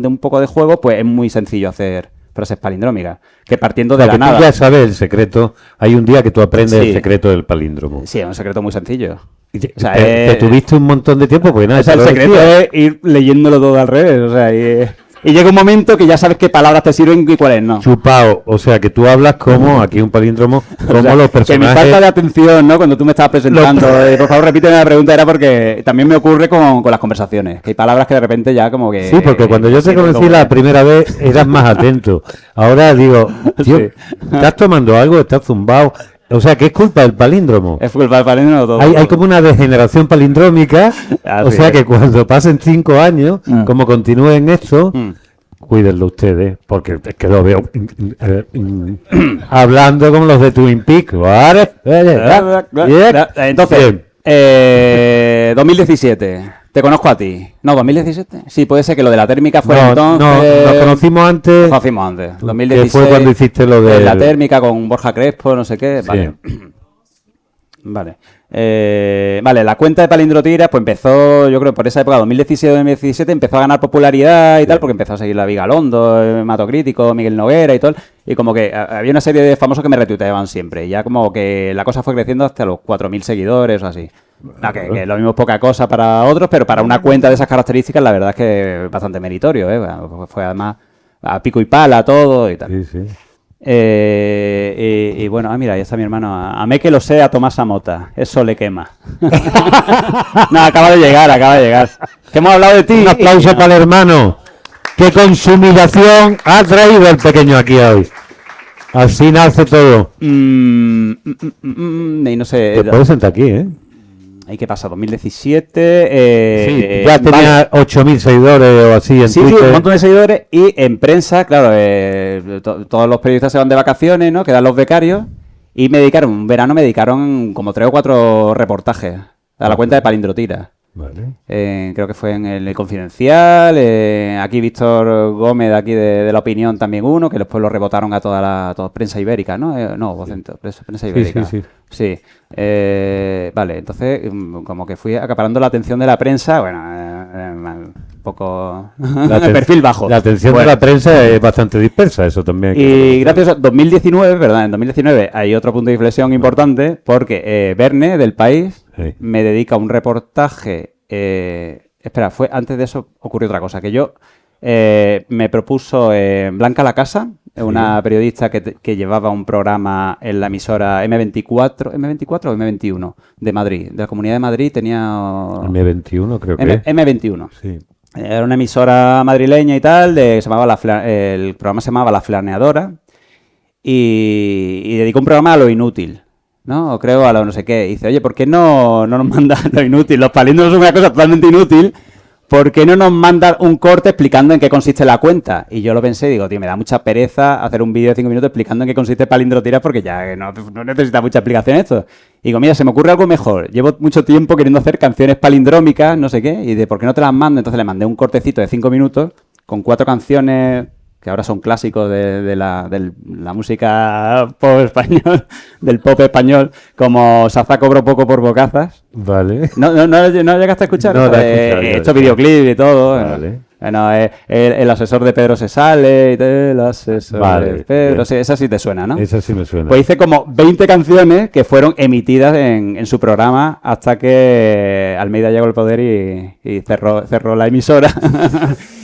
Speaker 2: un poco de juego, pues es muy sencillo hacer frases palindrómicas. Que partiendo de la nada.
Speaker 1: Tú ya sabes el secreto. Hay un día que tú aprendes el secreto del palíndromo.
Speaker 2: Sí, es un secreto muy sencillo.
Speaker 1: O sea, te tuviste un montón de tiempo porque nada.
Speaker 2: O sea, el secreto es ir leyéndolo todo al revés. O sea, Y llega un momento que ya sabes qué palabras te sirven y cuáles no.
Speaker 1: Chupao, o sea que tú hablas como, aquí un palíndromo, como o sea, los personajes...
Speaker 2: Que mi falta de atención, ¿no? Cuando tú me estabas presentando, por favor repíteme la pregunta, era porque también me ocurre con las conversaciones, que hay palabras que de repente ya como que...
Speaker 1: Sí, porque cuando yo te conocí la primera vez eras más atento. Ahora digo, tío, sí. ¿Estás tomando algo? ¿Estás zumbado? O sea, que es culpa del palíndromo.
Speaker 2: Es culpa del palíndromo todo.
Speaker 1: Hay como una degeneración palindrómica. O sea, que cuando pasen 5 años, como continúen esto, cuídenlo ustedes, porque es que lo veo hablando como los de Twin Peaks.
Speaker 2: Entonces, 2017. Te conozco a ti. No, 2017. Sí, puede ser que lo de la térmica fuera entonces.
Speaker 1: No, nos conocimos antes.
Speaker 2: Nos conocimos antes. 2016.
Speaker 1: Que fue cuando hiciste lo de
Speaker 2: la térmica con Borja Crespo, no sé qué. Vale. Sí. Vale. Vale, la cuenta de Palindrotiras, pues empezó, yo creo, por esa época, 2017, empezó a ganar popularidad y tal, porque empezó a seguir la Vigalondo, Mato Crítico, Miguel Noguera y todo. Y como que había una serie de famosos que me retuiteaban siempre. Y ya como que la cosa fue creciendo hasta los 4.000 seguidores o así. No, que lo mismo es poca cosa para otros, pero para una cuenta de esas características, la verdad es que es bastante meritorio, ¿eh? Bueno, fue además a pico y pala todo y tal.
Speaker 1: Sí, sí.
Speaker 2: Y bueno, mira, ahí está mi hermano. A mí que lo sé, a Tomás Amota. Eso le quema. No, acaba de llegar. Que hemos hablado de ti.
Speaker 1: Un aplauso para el hermano. ¿Qué consumidación ha traído el pequeño aquí hoy? Así nace todo.
Speaker 2: Y no sé.
Speaker 1: Te puedes sentar aquí, ¿eh?
Speaker 2: ¿Y qué pasa? 2017.
Speaker 1: Sí, ya tenía 8.000 seguidores o así en Twitter.
Speaker 2: Sí, un montón de seguidores. Y en prensa, claro, todos los periodistas se van de vacaciones, ¿no? Quedan los becarios. Y un verano me dedicaron como 3 o 4 reportajes a la cuenta de Palindrotiras.
Speaker 1: Vale.
Speaker 2: Creo que fue en el Confidencial. Aquí Víctor Gómez, de aquí de La Opinión, también uno, que después lo rebotaron a toda prensa ibérica, ¿no? No, Vocento, prensa ibérica. Sí. Vale, entonces como que fui acaparando la atención de la prensa, bueno, un poco perfil bajo.
Speaker 1: La atención de la prensa es bastante dispersa, eso también.
Speaker 2: Y gracias a 2019, ¿verdad? En 2019 hay otro punto de inflexión importante porque Verne, del País, me dedica un reportaje. Espera, antes de eso ocurrió otra cosa, que yo me propuso Blanca Lacasa, una periodista que llevaba un programa en la emisora M24 o M21 de Madrid, de la Comunidad de Madrid. Tenía
Speaker 1: M21 creo que
Speaker 2: M21.
Speaker 1: Sí.
Speaker 2: Era una emisora madrileña y tal, el programa se llamaba La Flaneadora y dedicó un programa a lo inútil, ¿no? O creo a lo no sé qué. Y dice, oye, ¿por qué no nos mandan lo inútil? Los palíndromos son una cosa totalmente inútil. ¿Por qué no nos mandan un corte explicando en qué consiste la cuenta? Y yo lo pensé y digo, tío, me da mucha pereza hacer un vídeo de 5 minutos explicando en qué consiste Palindrotiras porque ya no necesita mucha explicación esto. Y digo, mira, se me ocurre algo mejor. Llevo mucho tiempo queriendo hacer canciones palindrómicas, no sé qué, y de ¿por qué no te las mando? Entonces le mandé un cortecito de 5 minutos con 4 canciones que ahora son clásicos de la música pop español, del pop español, como Saza cobró poco por bocazas.
Speaker 1: Vale.
Speaker 2: ¿No llegaste a escuchar?
Speaker 1: No,
Speaker 2: he hecho videoclip y todo.
Speaker 1: Vale.
Speaker 2: Bueno, el asesor de Pedro se sale, el asesor de Pedro, sí, esa sí te suena, ¿no?
Speaker 1: Esa sí me suena.
Speaker 2: Pues hice como 20 canciones que fueron emitidas en su programa hasta que Almeida llegó al poder y cerró la emisora.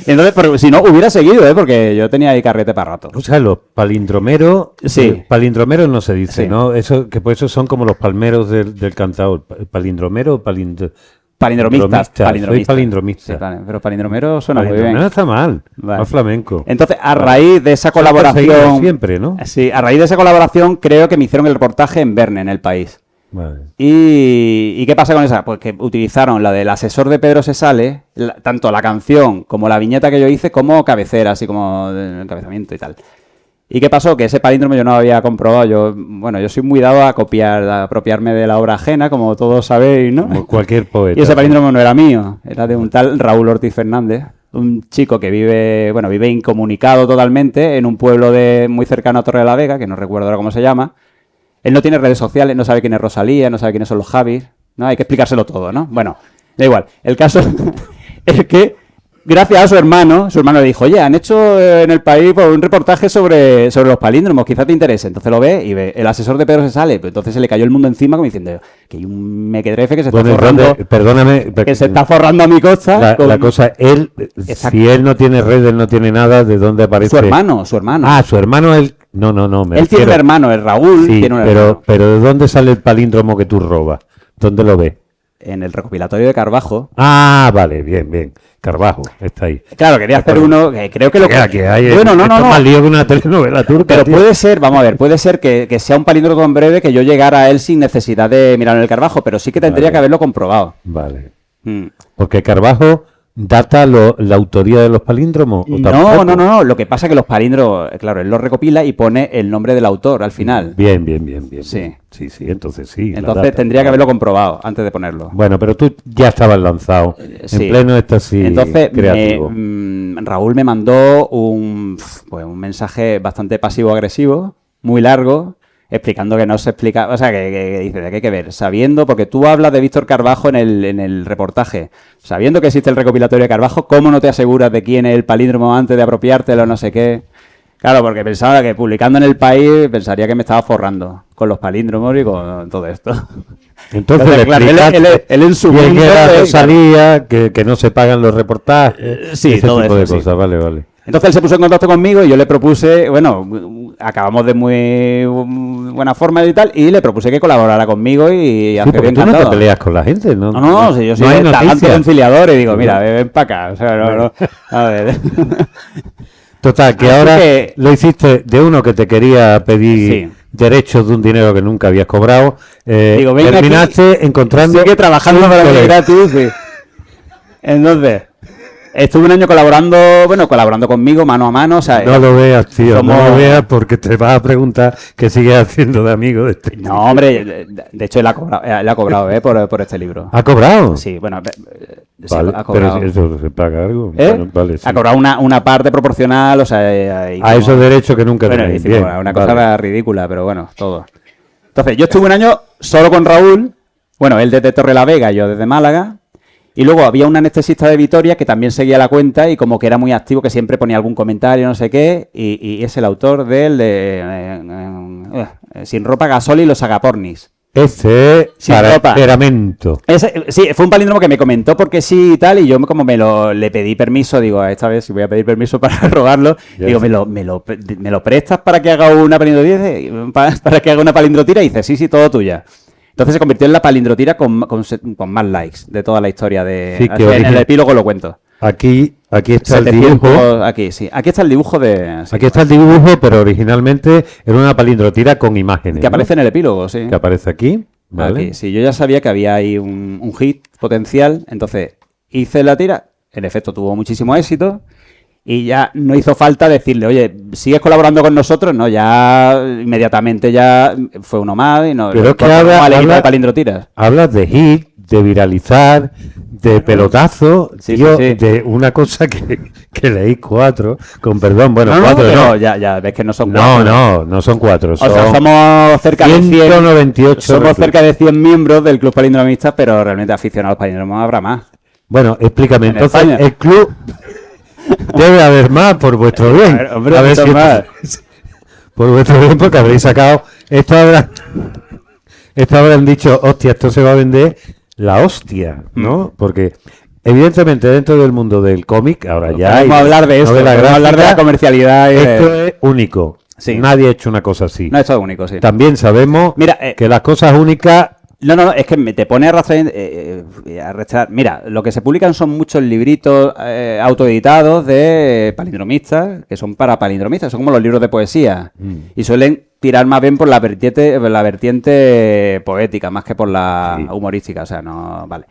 Speaker 2: Entonces, pero si no, hubiera seguido, porque yo tenía ahí carrete para rato.
Speaker 1: O sea, los palindromeros...
Speaker 2: Sí.
Speaker 1: Palindromeros no se dice, sí. ¿No? Eso, que por eso son como los palmeros del cantador. ¿Palindromero o
Speaker 2: Palindromistas.
Speaker 1: Soy palindromista.
Speaker 2: Sí, pero palindromero suena muy bien.
Speaker 1: No está mal, vale. Más flamenco.
Speaker 2: Entonces, a raíz de esa colaboración...
Speaker 1: Siempre, ¿no?
Speaker 2: Sí, a raíz de esa colaboración creo que me hicieron el reportaje en Verne, en El País.
Speaker 1: Vale.
Speaker 2: ¿Y qué pasa con esa? Pues que utilizaron la del asesor de Pedro se sale, tanto la canción como la viñeta que yo hice, como cabecera, así como de encabezamiento y tal. ¿Y qué pasó? Que ese palíndromo yo no lo había comprobado. Yo soy muy dado a apropiarme de la obra ajena, como todos sabéis, ¿no?
Speaker 1: Como cualquier poeta.
Speaker 2: Y ese palíndromo no era mío, era de un tal Raúl Ortiz Fernández, un chico que vive incomunicado totalmente en un pueblo muy cercano a Torre de la Vega, que no recuerdo ahora cómo se llama. Él no tiene redes sociales, no sabe quién es Rosalía, no sabe quiénes son los Javis, ¿no? Hay que explicárselo todo, ¿no? Bueno, da igual. El caso es que gracias a su hermano le dijo, oye, han hecho en El País un reportaje sobre los palíndromos, quizás te interese. Entonces lo ve y ve, el asesor de Pedro se sale, pues entonces se le cayó el mundo encima como diciendo que hay un mequetrefe que se está forrando.
Speaker 1: Perdóname.
Speaker 2: Que se está forrando a mi costa.
Speaker 1: La cosa, si él no tiene redes, no tiene nada, ¿de dónde aparece?
Speaker 2: Su hermano.
Speaker 1: Ah, su hermano, él. No.
Speaker 2: Él tiene un hermano, el Raúl.
Speaker 1: Sí,
Speaker 2: tiene un hermano.
Speaker 1: pero ¿de dónde sale el palíndromo que tú robas? ¿Dónde lo ves?
Speaker 2: En el recopilatorio de Carbajo.
Speaker 1: Ah, vale, bien. Carbajo, está ahí.
Speaker 2: Claro, quería hacer uno que creo que lo
Speaker 1: que hay.
Speaker 2: Bueno, no.
Speaker 1: Más lío que una telenovela turca.
Speaker 2: Pero
Speaker 1: tío.
Speaker 2: puede ser, vamos a ver, puede ser que sea un palíndromo tan breve que yo llegara a él sin necesidad de mirar en el Carbajo, pero sí que tendría que haberlo comprobado.
Speaker 1: Vale. Porque Carbajo data la autoría de los palíndromos.
Speaker 2: No. Lo que pasa es que los palíndromos, claro, él los recopila y pone el nombre del autor al final.
Speaker 1: Bien.
Speaker 2: Sí.
Speaker 1: Entonces sí.
Speaker 2: Entonces tendría que haberlo comprobado antes de ponerlo.
Speaker 1: Bueno, pero tú ya estabas lanzado.
Speaker 2: Sí.
Speaker 1: En pleno éxtasis
Speaker 2: Entonces,
Speaker 1: creativo.
Speaker 2: Raúl me mandó un mensaje bastante pasivo-agresivo, muy largo, explicando que no se explica, o sea, que dice, que hay que ver, sabiendo, porque tú hablas de Víctor Carbajo en el reportaje, sabiendo que existe el recopilatorio de Carbajo, ¿cómo no te aseguras de quién es el palíndromo antes de apropiártelo, no sé qué? Claro, porque pensaba que publicando en El País pensaría que me estaba forrando con los palíndromos y con todo esto.
Speaker 1: Entonces
Speaker 2: claro, él en su mundo
Speaker 1: salía, que no se pagan los reportajes,
Speaker 2: sí,
Speaker 1: ese
Speaker 2: todo
Speaker 1: tipo
Speaker 2: eso,
Speaker 1: de cosas, vale.
Speaker 2: Entonces él se puso en contacto conmigo y yo le propuse, acabamos de muy buena forma y tal, y le propuse que colaborara conmigo y
Speaker 1: sí, porque tú no te peleas con la gente, ¿no?
Speaker 2: No, si yo soy un talante conciliador y digo, mira, ven para acá. O sea, a ver.
Speaker 1: Total, que
Speaker 2: así
Speaker 1: ahora lo hiciste de uno que te quería pedir derechos de un dinero que nunca habías cobrado.
Speaker 2: Digo,
Speaker 1: terminaste
Speaker 2: aquí,
Speaker 1: encontrando...
Speaker 2: sigue trabajando para mí gratis, sí. Entonces... Estuve un año colaborando conmigo mano a mano. O sea,
Speaker 1: no lo veas, tío, no lo veas porque te vas a preguntar qué sigues haciendo de amigo de este.
Speaker 2: No, hombre, de hecho él ha cobrado por este libro.
Speaker 1: ¿Ha cobrado?
Speaker 2: Sí, bueno,
Speaker 1: vale,
Speaker 2: ha cobrado.
Speaker 1: Pero eso se paga algo.
Speaker 2: Bueno,
Speaker 1: vale, sí.
Speaker 2: Ha cobrado una parte proporcional, o sea...
Speaker 1: a esos derechos que nunca tenéis.
Speaker 2: Bien, una cosa ridícula, pero bueno, todo. Entonces, yo estuve un año solo con Raúl, él desde Torrelavega, yo desde Málaga. Y luego había un anestesista de Vitoria que también seguía la cuenta y como que era muy activo, que siempre ponía algún comentario, no sé qué, y es el autor de Sin ropa, Gasol y los agapornis.
Speaker 1: Ese es peramento.
Speaker 2: Sí, fue un palíndromo que me comentó porque sí y tal, y yo como le pedí permiso, digo, esta vez si voy a pedir permiso para robarlo, digo, ¿me lo prestas para que haga una para que haga una palindrotira? Y dice, sí, todo tuya. Entonces se convirtió en la palindrotira con más likes de toda la historia de...
Speaker 1: Sí,
Speaker 2: en el epílogo lo cuento.
Speaker 1: Aquí está el dibujo.
Speaker 2: Aquí está el dibujo de...
Speaker 1: Aquí está el dibujo, pero originalmente era una palindrotira con imágenes.
Speaker 2: Que aparece en el epílogo, sí.
Speaker 1: Que aparece aquí, ¿vale?
Speaker 2: Aquí, sí, yo ya sabía que había ahí un hit potencial, entonces hice la tira, en efecto tuvo muchísimo éxito, y ya no hizo falta decirle, oye, ¿sigues colaborando con nosotros? No, ya inmediatamente ya fue uno más y no...
Speaker 1: Pero es que
Speaker 2: de palindrotiras.
Speaker 1: Hablas de hit, de viralizar, de pelotazo, tío, de una cosa que leí 4, con perdón, 4
Speaker 2: no. Ya, ves que no son 4.
Speaker 1: No son 4.
Speaker 2: O sea, somos cerca de
Speaker 1: 198.
Speaker 2: Somos cerca de 100 miembros del Club Palindromista, pero realmente aficionados al palíndromo habrá más.
Speaker 1: Bueno, explícame, entonces el club... Debe haber más por vuestro bien.
Speaker 2: A ver si más.
Speaker 1: Por vuestro bien, porque habréis sacado. Esto habrán dicho, hostia, esto se va a vender la hostia, ¿no? Porque evidentemente dentro del mundo del cómic, ahora ya...
Speaker 2: Vamos a hablar de esto, vamos a hablar de la comercialidad.
Speaker 1: Esto es único. Sí. Nadie ha hecho una cosa así.
Speaker 2: No, esto es único, sí.
Speaker 1: También sabemos que las cosas únicas...
Speaker 2: No, es que te pone a arrastrar. Mira, lo que se publican son muchos libritos autoeditados de palindromistas, que son para palindromistas, son como los libros de poesía. Y suelen tirar más bien por la vertiente poética, más que por la humorística. O sea, no, vale.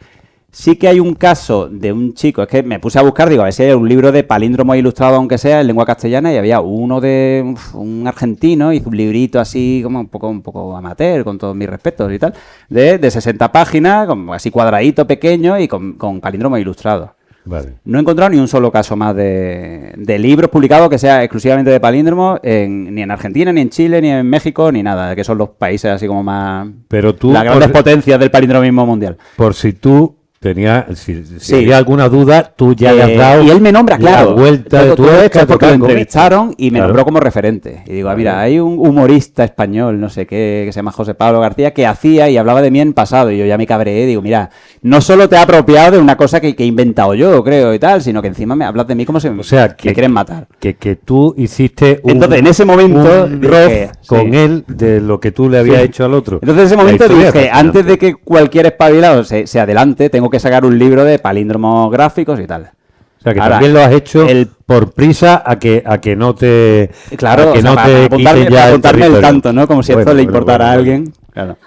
Speaker 2: Sí que hay un caso de un chico, es que me puse a buscar, digo, a ver si hay un libro de palíndromo ilustrado, aunque sea en lengua castellana, y había uno de un argentino, hizo un librito así como un poco amateur, con todos mis respetos y tal, de 60 páginas, como así cuadradito, pequeño, y con palíndromo ilustrado.
Speaker 1: Vale.
Speaker 2: No he encontrado ni un solo caso más de libros publicados que sea exclusivamente de palíndromo, ni en Argentina, ni en Chile, ni en México, ni nada, que son los países así como más...
Speaker 1: Pero tú...
Speaker 2: las grandes potencias del palindromismo mundial.
Speaker 1: Por si tú... Si había alguna duda, tú ya le has dado.
Speaker 2: Y él me nombra, claro.
Speaker 1: La vuelta de
Speaker 2: todo esto es porque lo entrevistaron y me nombró como referente. Y digo, mira, hay un humorista español, no sé qué, que se llama José Pablo García, que hacía y hablaba de mí en pasado. Y yo ya me cabreé, digo, mira, no solo te ha apropiado de una cosa que he inventado yo, creo, y tal, sino que encima me hablas de mí como si me quieren matar.
Speaker 1: Que tú hiciste
Speaker 2: entonces, en ese momento
Speaker 1: dije, con él de lo que tú le habías hecho al otro.
Speaker 2: Entonces, en ese momento dije, antes de que cualquier espabilado se adelante, tengo que sacar un libro de palíndromos gráficos y tal.
Speaker 1: O sea, que ahora, también lo has hecho por prisa a que no te...
Speaker 2: Claro,
Speaker 1: que no
Speaker 2: para apuntarme el tanto, ¿no? Como si esto le importara a alguien. Claro.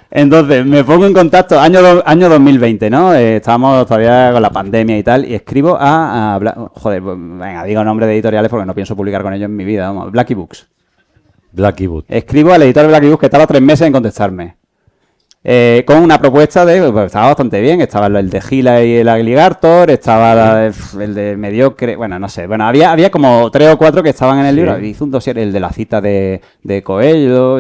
Speaker 2: Entonces, me pongo en contacto, año 2020, ¿no? Estábamos todavía con la pandemia y tal, y escribo joder, venga, digo nombres de editoriales porque no pienso publicar con ellos en mi vida, vamos, Blackie Books.
Speaker 1: Blackie Books.
Speaker 2: Escribo al editor de Blackie Books que estaba 3 meses en contestarme. Con una propuesta pues, estaba bastante bien, estaba el de Gila y el Alligator, estaba el de Mediocre, bueno, no sé, bueno, había como 3 o 4 que estaban en el libro, hice un dossier, el de la cita de Coello,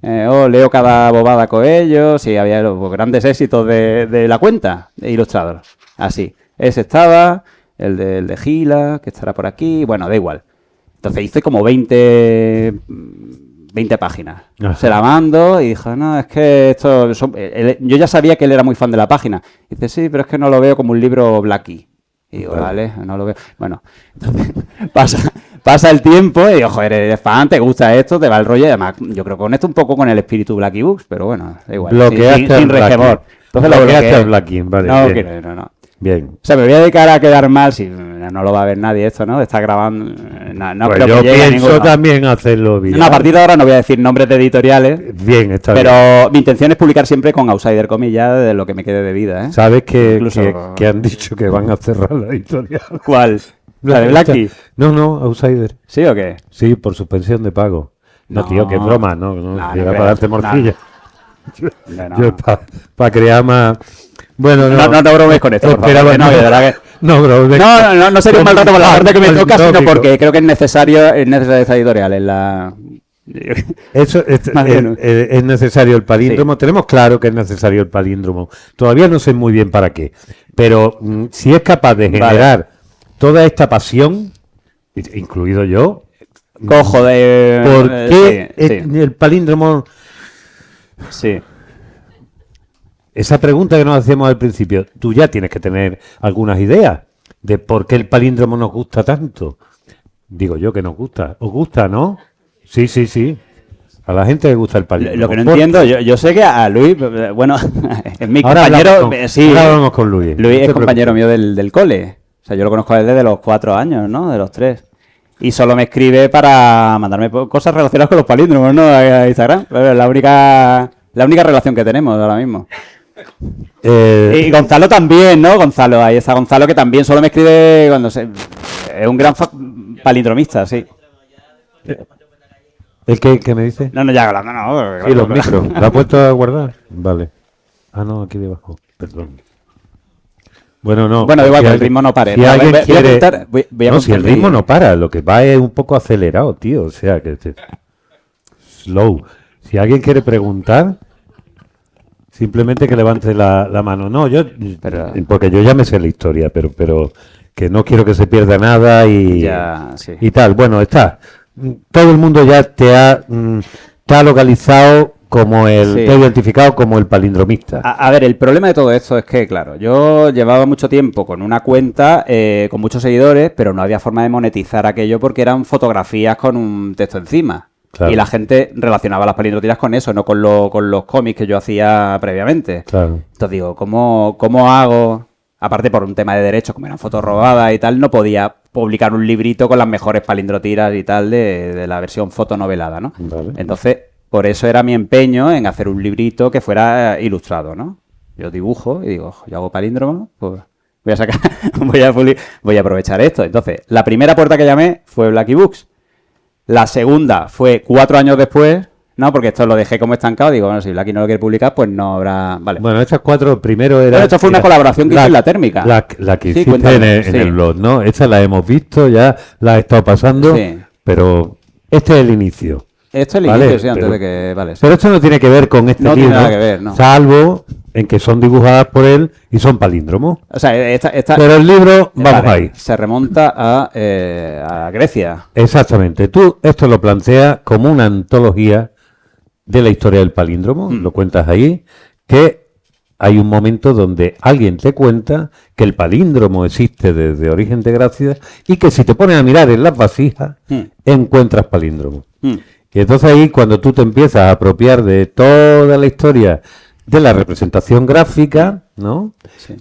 Speaker 2: leo cada bobada Coello, sí, había los grandes éxitos de la cuenta de Illustrator, así, ese estaba, el de Gila, que estará por aquí, bueno, da igual. Entonces hice como 20 páginas. Ajá. Se la mando y dijo, no, es que esto... yo ya sabía que él era muy fan de la página. Dice, sí, pero es que no lo veo como un libro Blackie. Y digo, vale, no lo veo. Bueno, entonces pasa el tiempo y digo, joder, eres fan, te gusta esto, te va el rollo. Y además, yo creo que conecta un poco con el espíritu Blackie Books, pero bueno, da igual.
Speaker 1: Bloqueaste
Speaker 2: sin resquemor.
Speaker 1: Entonces lo bloqueaste al Blackie, vale.
Speaker 2: No.
Speaker 1: Bien.
Speaker 2: O sea, me voy a dedicar a quedar mal si no lo va a ver nadie esto, ¿no? Está grabando. No
Speaker 1: pues
Speaker 2: creo
Speaker 1: yo
Speaker 2: que llegue
Speaker 1: pienso también hacerlo bien.
Speaker 2: A partir de ahora no voy a decir nombres de editoriales.
Speaker 1: Bien, está bien.
Speaker 2: Pero mi intención es publicar siempre con outsider comillas de lo que me quede de vida, ¿eh?
Speaker 1: ¿Sabes que han dicho que van a cerrar la editorial?
Speaker 2: ¿Cuál? ¿La de Blackie?
Speaker 1: No, outsider.
Speaker 2: ¿Sí o qué?
Speaker 1: Sí, por suspensión de pago. No, tío, que broma, no llega para darte morcilla. Yo para crear más... Bueno,
Speaker 2: no bromes con esto, por favor. No sería un mal rato con la parte que me toca, sino porque creo que es necesario esta editorial en la...
Speaker 1: Eso es necesario el palíndromo. Sí. Tenemos claro que es necesario el palíndromo. Todavía no sé muy bien para qué. Pero si es capaz de generar toda esta pasión, incluido yo,
Speaker 2: cojo de...
Speaker 1: ¿por qué el palíndromo?
Speaker 2: Sí.
Speaker 1: Esa pregunta que nos hacíamos al principio, tú ya tienes que tener algunas ideas de por qué el palíndromo nos gusta tanto. Digo yo que nos gusta. ¿Os gusta, no? Sí. A la gente le gusta el palíndromo.
Speaker 2: Lo que no entiendo, yo sé que a Luis, bueno, es mi compañero.
Speaker 1: Ahora vamos con Luis.
Speaker 2: Luis es compañero mío del cole. O sea, yo lo conozco desde los 4 años, ¿no? De los 3. Y solo me escribe para mandarme cosas relacionadas con los palíndromos, ¿no? A Instagram. Es la única relación que tenemos ahora mismo. Y Gonzalo también, ¿no? Ahí está Gonzalo, que también solo me escribe cuando es un gran palindromista, sí.
Speaker 1: ¿El qué me dice?
Speaker 2: No, ya hablando, no.
Speaker 1: Sí, los micros. ¿Lo ha puesto a guardar? Vale. Ah, no, aquí debajo. Perdón. Bueno, no.
Speaker 2: Bueno, igual que el ritmo no pare.
Speaker 1: Si alguien quiere...
Speaker 2: si
Speaker 1: el ritmo no para, lo que va es un poco acelerado, tío. O sea, que slow. Si alguien quiere preguntar... Simplemente que levante la mano. No, porque yo ya me sé la historia, pero que no quiero que se pierda nada y tal. Bueno, todo el mundo ya te ha localizado como te ha identificado como el palindromista.
Speaker 2: A ver, el problema de todo esto es que, claro, yo llevaba mucho tiempo con una cuenta con muchos seguidores, pero no había forma de monetizar aquello porque eran fotografías con un texto encima. Claro. Y la gente relacionaba las palindrotiras con eso, no con los cómics que yo hacía previamente.
Speaker 1: Claro.
Speaker 2: Entonces digo, ¿cómo hago? Aparte por un tema de derechos, como eran fotos robadas y tal, no podía publicar un librito con las mejores palindrotiras y tal de la versión fotonovelada, ¿no?
Speaker 1: Vale.
Speaker 2: Entonces, por eso era mi empeño en hacer un librito que fuera ilustrado, ¿no? Yo dibujo y digo, yo hago palíndromo, pues voy a sacar, voy a aprovechar esto. Entonces, la primera puerta que llamé fue Blackie Books. La segunda fue 4 años después, no, porque esto lo dejé como estancado. Digo, bueno, si Blackie no lo quiere publicar, pues no habrá... Vale.
Speaker 1: Bueno, estas 4 primero era...
Speaker 2: Bueno, esto fue una colaboración que hice en La Térmica.
Speaker 1: La que hiciste en el blog, ¿no? Esta la hemos visto, ya la he estado pasando, pero este es el inicio.
Speaker 2: Esto es el inicio, sí, antes de que... Vale, sí.
Speaker 1: Pero esto no tiene que ver con este libro,
Speaker 2: tiene nada que ver, no.
Speaker 1: Salvo en que son dibujadas por él y son palíndromos.
Speaker 2: O sea,
Speaker 1: pero el libro, vamos ahí.
Speaker 2: Se remonta a Grecia.
Speaker 1: Exactamente. Tú esto lo planteas como una antología de la historia del palíndromo, lo cuentas ahí, que hay un momento donde alguien te cuenta que el palíndromo existe desde Origen de Gracia y que si te pones a mirar en las vasijas, encuentras palíndromo. Y entonces ahí, cuando tú te empiezas a apropiar de toda la historia de la representación gráfica, ¿no?
Speaker 2: Sí.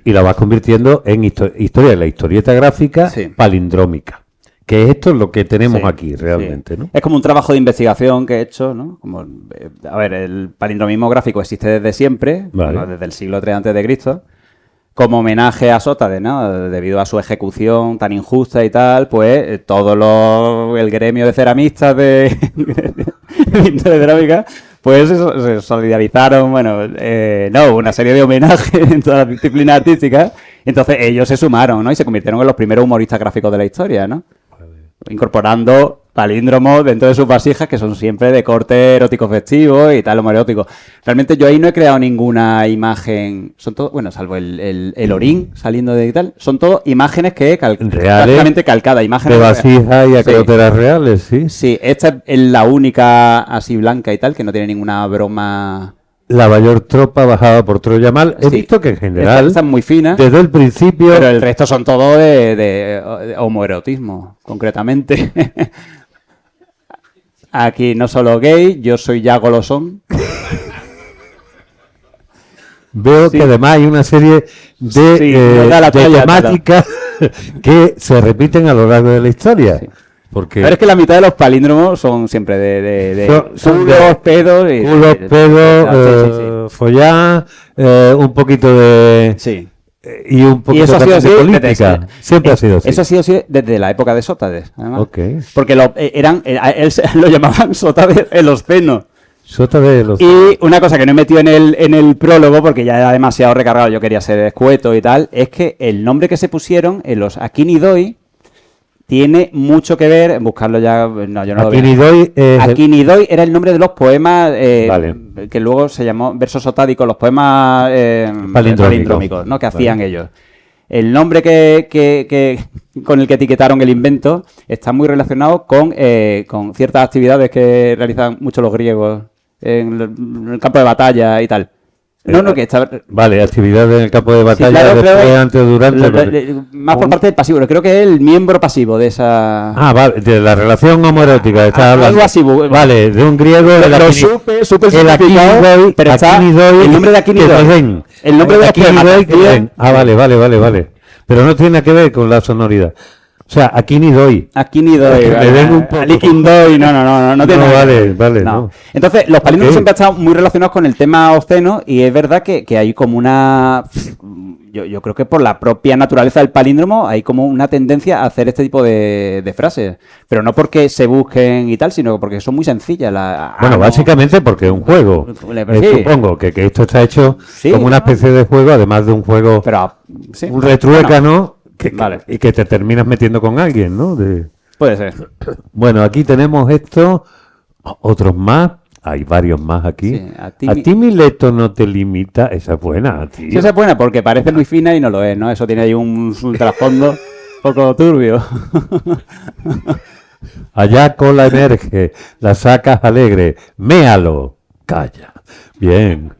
Speaker 1: Y la vas convirtiendo en historia de la historieta gráfica palindrómica. Que esto es lo que tenemos aquí realmente, ¿no?
Speaker 2: Es como un trabajo de investigación que he hecho, ¿no? Como, a ver, el palindromismo gráfico existe desde siempre, ¿no? Desde el siglo III a.C., como homenaje a Sótades, ¿no? Debido a su ejecución tan injusta y tal, pues el gremio de ceramistas de cerámica, pues se solidarizaron, una serie de homenajes en todas las disciplinas artísticas. Entonces ellos se sumaron, ¿no? Y se convirtieron en los primeros humoristas gráficos de la historia, ¿no? Incorporando palíndromos dentro de sus vasijas que son siempre de corte erótico festivo y tal, homoerótico. Realmente yo ahí no he creado ninguna imagen, son todo, salvo el orín saliendo de tal, son todo imágenes que prácticamente calcadas, imágenes
Speaker 1: de vasijas y acroteras reales, sí.
Speaker 2: Sí, esta es la única así blanca y tal, que no tiene ninguna broma.
Speaker 1: La mayor tropa bajada por Troya Mal. He visto que en general,
Speaker 2: están muy finas,
Speaker 1: desde el principio...
Speaker 2: Pero el resto son todo de homoerotismo, concretamente. Aquí no solo gay, yo soy ya golosón.
Speaker 1: Veo que además hay una serie de temáticas que se repiten a lo largo de la historia. Sí. Porque
Speaker 2: es que la mitad de los palíndromos son siempre son culos, pedos y...
Speaker 1: Culos, pedos, follar, un poquito de...
Speaker 2: Sí.
Speaker 1: Y un poquito de política. Siempre ha sido así.
Speaker 2: Eso ha sido así desde la época de Sótades, además.
Speaker 1: Okay.
Speaker 2: Porque él lo llamaban Sótades el Osceno. Y una cosa que no he metido en el prólogo, porque ya era demasiado recargado, yo quería ser escueto y tal, es que el nombre que se pusieron en los Aquinidoi tiene mucho que ver, buscarlo ya, no, yo no
Speaker 1: Aquinidoi
Speaker 2: lo veo. Aquinidoi era el nombre de los poemas que luego se llamó versos sotádicos, los poemas palindrómicos, ¿no? Que hacían ellos. El nombre con el que etiquetaron el invento está muy relacionado con ciertas actividades que realizan muchos los griegos en el campo de batalla y tal.
Speaker 1: Vale, actividades en el campo de batalla, después, antes, durante...
Speaker 2: Más por parte del pasivo, creo que es el miembro pasivo de esa...
Speaker 1: Ah, vale, de la relación homoerótica, estás hablando.
Speaker 2: Algo así.
Speaker 1: Vale, de un griego...
Speaker 2: el Aquinidoi, pero está el nombre de Aquinidoi. El nombre de Aquinidoi.
Speaker 1: Ah, vale. Pero no tiene que ver con la sonoridad. O sea, Aquinidoi.
Speaker 2: Le den un poco. Aliquindoi, no tiene nada.
Speaker 1: Vale.
Speaker 2: No. Entonces, los palíndromos siempre han estado muy relacionados con el tema obsceno y es verdad que hay como una... Yo creo que por la propia naturaleza del palíndromo hay como una tendencia a hacer este tipo de frases. Pero no porque se busquen y tal, sino porque son muy sencillas.
Speaker 1: Básicamente porque es un juego. Supongo que esto está hecho como una especie de juego, además de un juego...
Speaker 2: Pero,
Speaker 1: un retruécano... ¿no? Y que te terminas metiendo con alguien, ¿no?
Speaker 2: Puede ser.
Speaker 1: Bueno, aquí tenemos esto, otros más, hay varios más aquí. Sí, a ti Mileto no te limita, esa es buena, tío.
Speaker 2: Sí, esa es buena porque parece muy fina y no lo es, ¿no? Eso tiene ahí un trasfondo un poco turbio.
Speaker 1: Allá cola emerge, la sacas alegre, méalo, calla. Bien.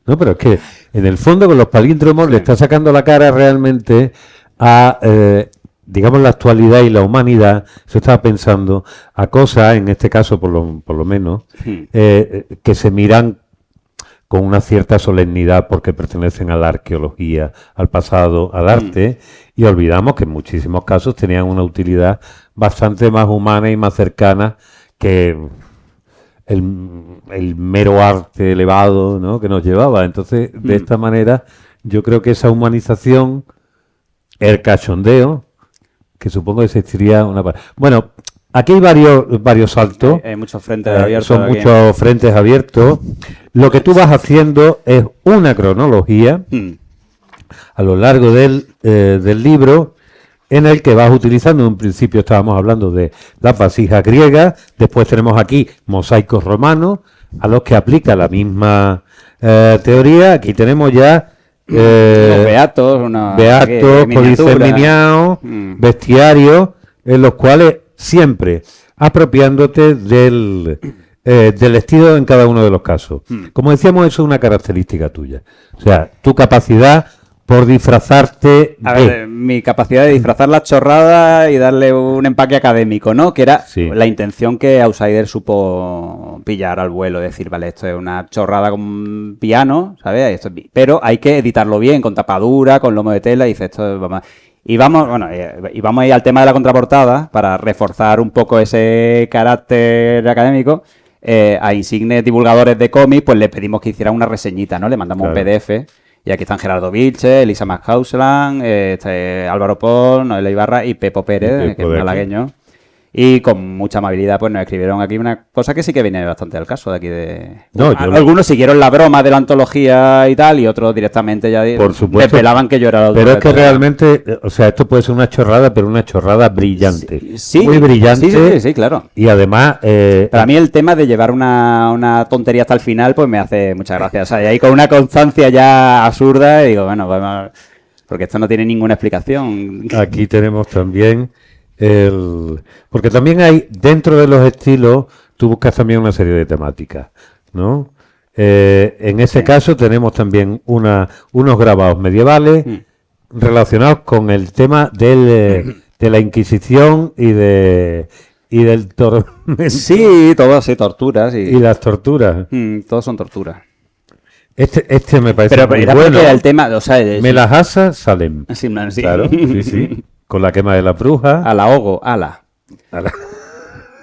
Speaker 1: No, pero es que en el fondo con los palíndromos le está sacando la cara realmente a, digamos, la actualidad y la humanidad. Se estaba pensando a cosas, en este caso por lo menos, que se miran con una cierta solemnidad porque pertenecen a la arqueología, al pasado, al arte, y olvidamos que en muchísimos casos tenían una utilidad bastante más humana y más cercana que... El mero arte elevado, ¿no?, que nos llevaba. Entonces, de esta manera, yo creo que esa humanización, el cachondeo, que supongo que existiría una... Bueno, aquí hay varios saltos.
Speaker 2: Hay muchos frentes abiertos.
Speaker 1: Son muchos frentes abiertos. Lo que tú vas haciendo es una cronología a lo largo del libro, en el que vas utilizando, en un principio estábamos hablando de las vasijas griegas, después tenemos aquí mosaicos romanos, a los que aplica la misma teoría. Aquí tenemos ya
Speaker 2: beatos,
Speaker 1: códices miniados, bestiarios, en los cuales siempre apropiándote del estilo en cada uno de los casos. Como decíamos, eso es una característica tuya. O sea, tu capacidad por disfrazarte
Speaker 2: mi capacidad de disfrazar la chorrada y darle un empaque académico, ¿no? Que era la intención que Outsider supo pillar al vuelo, decir, vale, esto es una chorrada con piano, ¿sabes? Pero hay que editarlo bien, con tapadura, con lomo de tela, y dice, esto vamos... Y vamos a ir al tema de la contraportada para reforzar un poco ese carácter académico. A insignes divulgadores de cómics, pues le pedimos que hiciera una reseñita, ¿no? Le mandamos un PDF. Y aquí están Gerardo Vilche, Elisa McCausland, Álvaro Pons, Noelia Ibarra y Pepo Pérez, que es malagueño. Y con mucha amabilidad pues nos escribieron aquí una cosa que sí que viene bastante al caso de aquí de... Algunos siguieron la broma de la antología y tal, y otros directamente ya desvelaban que yo era el autor.
Speaker 1: Pero es que realmente, o sea, esto puede ser una chorrada, pero una chorrada brillante.
Speaker 2: Sí,
Speaker 1: muy brillante.
Speaker 2: Sí, claro.
Speaker 1: Y además...
Speaker 2: Para mí el tema de llevar una tontería hasta el final, pues me hace muchas gracias. O sea, y ahí con una constancia ya absurda, y digo, bueno, vamos... Porque esto no tiene ninguna explicación.
Speaker 1: Aquí tenemos también... Porque también hay, dentro de los estilos, tú buscas también una serie de temáticas, ¿no? En ese caso tenemos también unos grabados medievales relacionados con el tema de la Inquisición y del tormento.
Speaker 2: Sí, todas, sí, torturas.
Speaker 1: Y las torturas.
Speaker 2: Todos son torturas.
Speaker 1: Este me parece muy bueno.
Speaker 2: El tema, o sea,
Speaker 1: Melahasa Salem.
Speaker 2: Sí.
Speaker 1: Claro, sí. Con la quema de la bruja.
Speaker 2: A la Ogo, ala.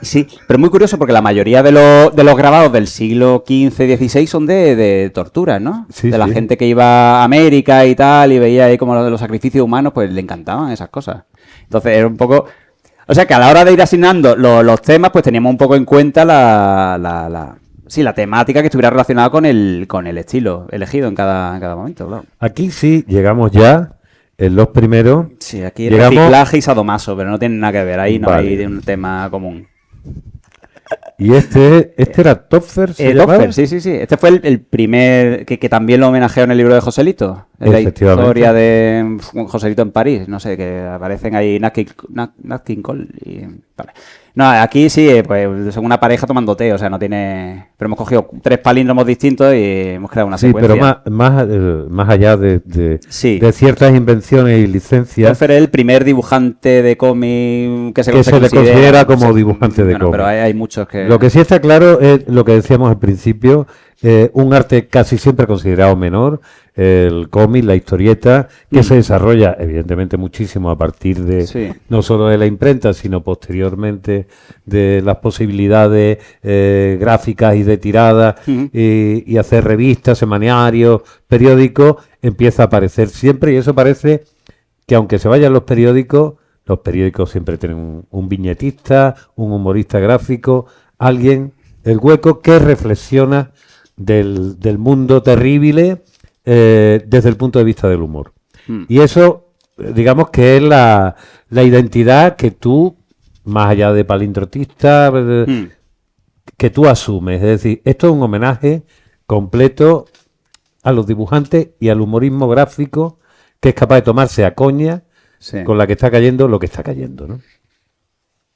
Speaker 2: Sí, pero muy curioso porque la mayoría de los grabados del siglo XV-XVI son de torturas, ¿no?
Speaker 1: Sí,
Speaker 2: de la gente que iba a América y tal, y veía ahí como los sacrificios humanos, pues le encantaban esas cosas. Entonces era un poco... O sea que a la hora de ir asignando los temas, pues teníamos un poco en cuenta la temática que estuviera relacionada con el estilo elegido en cada momento, claro.
Speaker 1: Aquí sí llegamos ya... En los primeros...
Speaker 2: Sí, aquí reciclaje y sadomaso, pero no tienen nada que ver. Ahí no hay un tema común.
Speaker 1: ¿Y este era Topfer?
Speaker 2: Topfer, sí. Este fue el primer... Que también lo homenajeó en el libro de Joselito. En la historia de Joselito en París. No sé, que aparecen ahí Nat King Cole y... Vale. No, aquí sí, pues son una pareja tomando té, o sea, no tiene... Pero hemos cogido 3 palíndromos distintos y hemos creado una secuencia.
Speaker 1: Sí, pero más allá de ciertas invenciones y licencias...
Speaker 2: Topfer es el primer dibujante de cómic que se
Speaker 1: le considera como dibujante de cómic.
Speaker 2: Pero hay muchos que...
Speaker 1: Lo que sí está claro es lo que decíamos al principio, un arte casi siempre considerado menor, el cómic, la historieta, que se desarrolla evidentemente muchísimo a partir de no solo de la imprenta, sino posteriormente de las posibilidades gráficas y de tiradas y hacer revistas, semanaarios, periódicos, empieza a aparecer siempre, y eso parece que aunque se vayan los periódicos siempre tienen un viñetista, un humorista gráfico, alguien, el hueco, que reflexiona del mundo terrible desde el punto de vista del humor. Y eso, digamos que es la identidad que tú, más allá de palindrotista, que tú asumes. Es decir, esto es un homenaje completo a los dibujantes y al humorismo gráfico que es capaz de tomarse a coña con la que está cayendo lo que está cayendo, ¿no?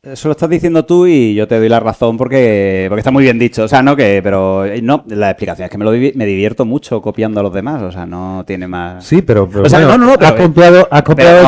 Speaker 2: Eso lo estás diciendo tú y yo te doy la razón porque está muy bien dicho. O sea, pero la explicación es que me divierto mucho copiando a los demás. O sea, no tiene más...
Speaker 1: Sí, pero o sea, bueno, has copiado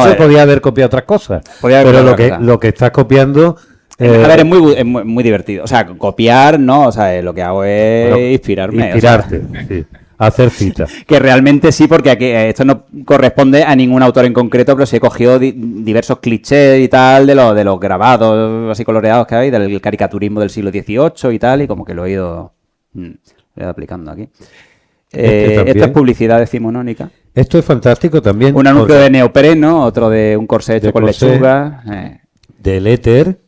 Speaker 1: eso, podía haber copiado otras cosas. Pero lo que estás copiando...
Speaker 2: A ver, es muy divertido. O sea, copiar, no. O sea, lo que hago es inspirarme.
Speaker 1: Inspirarte, sí. Hacer citas.
Speaker 2: Que realmente sí, porque aquí, esto no corresponde a ningún autor en concreto, pero sí he cogido diversos clichés y tal de los grabados así coloreados que hay, del caricaturismo del siglo XVIII y tal, y como que lo he ido aplicando aquí. Esta es publicidad decimonónica.
Speaker 1: Esto es fantástico también.
Speaker 2: Un anuncio de neopreno, otro de un corsé hecho con lechuga.
Speaker 1: Del éter.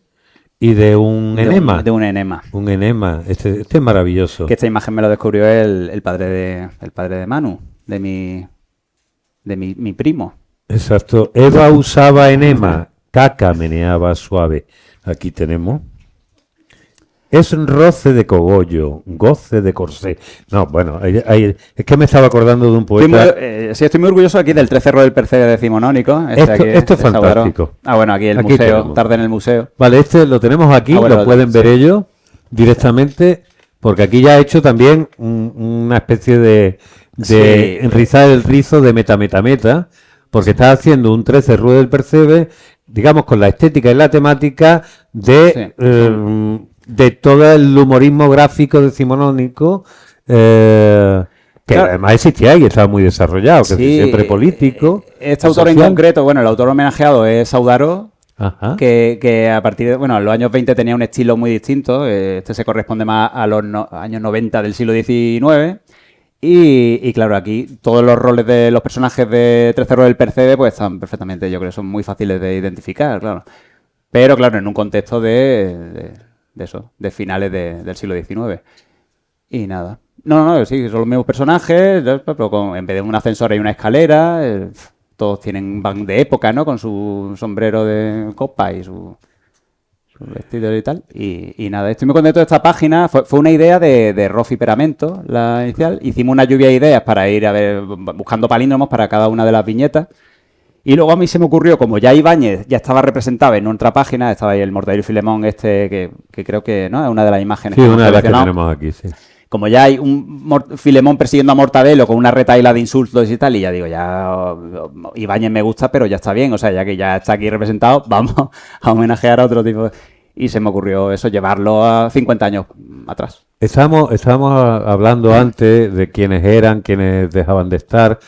Speaker 1: Y de un enema.
Speaker 2: De un enema.
Speaker 1: Un enema. Este es maravilloso.
Speaker 2: Que esta imagen me lo descubrió el padre de Manu, de mi primo.
Speaker 1: Exacto. Eva usaba enema, caca meneaba suave. Aquí tenemos. Es un roce de cogollo, goce de corsé. No, bueno, es que me estaba acordando de un poeta.
Speaker 2: Estoy muy orgulloso aquí del 13 del Percebe decimonónico.
Speaker 1: Esto es fantástico.
Speaker 2: Bueno, aquí el museo, tenemos. Tarde en el museo.
Speaker 1: Vale, este lo tenemos aquí, bueno, lo pueden ver ellos directamente, porque aquí ya ha hecho también una especie de enrizar el rizo de meta, porque está haciendo un 13 del Percebe, digamos, con la estética y la temática de todo el humorismo gráfico decimonónico, que además existía y estaba muy desarrollado, que siempre político.
Speaker 2: Este autor social. En concreto, bueno, el autor homenajeado es Saudaro, que a partir de, bueno, en los años 20 tenía un estilo muy distinto. Este se corresponde más a los años 90 del siglo XIX. Y claro, aquí todos los roles de los personajes de 13 del Percebe pues están perfectamente, yo creo que son muy fáciles de identificar, claro. Pero claro, en un contexto de finales del siglo XIX. Y nada. No, sí, son los mismos personajes, pero en vez de un ascensor hay una escalera, todos van de época, ¿no? Con su sombrero de copa y su vestido y tal. Y nada, estoy muy contento de esta página. Fue una idea de Rofi Peramento, la inicial. Hicimos una lluvia de ideas para ir buscando palíndromos para cada una de las viñetas. Y luego a mí se me ocurrió, como ya Ibáñez ya estaba representado en otra página, estaba ahí el Mortadelo y Filemón que creo que no es una de las imágenes.
Speaker 1: Sí, una de las que tenemos aquí, sí.
Speaker 2: Como ya hay un Filemón persiguiendo a Mortadelo con una retahíla de insultos y tal, y ya digo, ya Ibáñez me gusta, pero ya está bien, o sea, ya que ya está aquí representado, vamos a homenajear a otro tipo. Y se me ocurrió eso, llevarlo a 50 años atrás.
Speaker 1: Estábamos hablando antes de quiénes eran, quiénes dejaban de estar.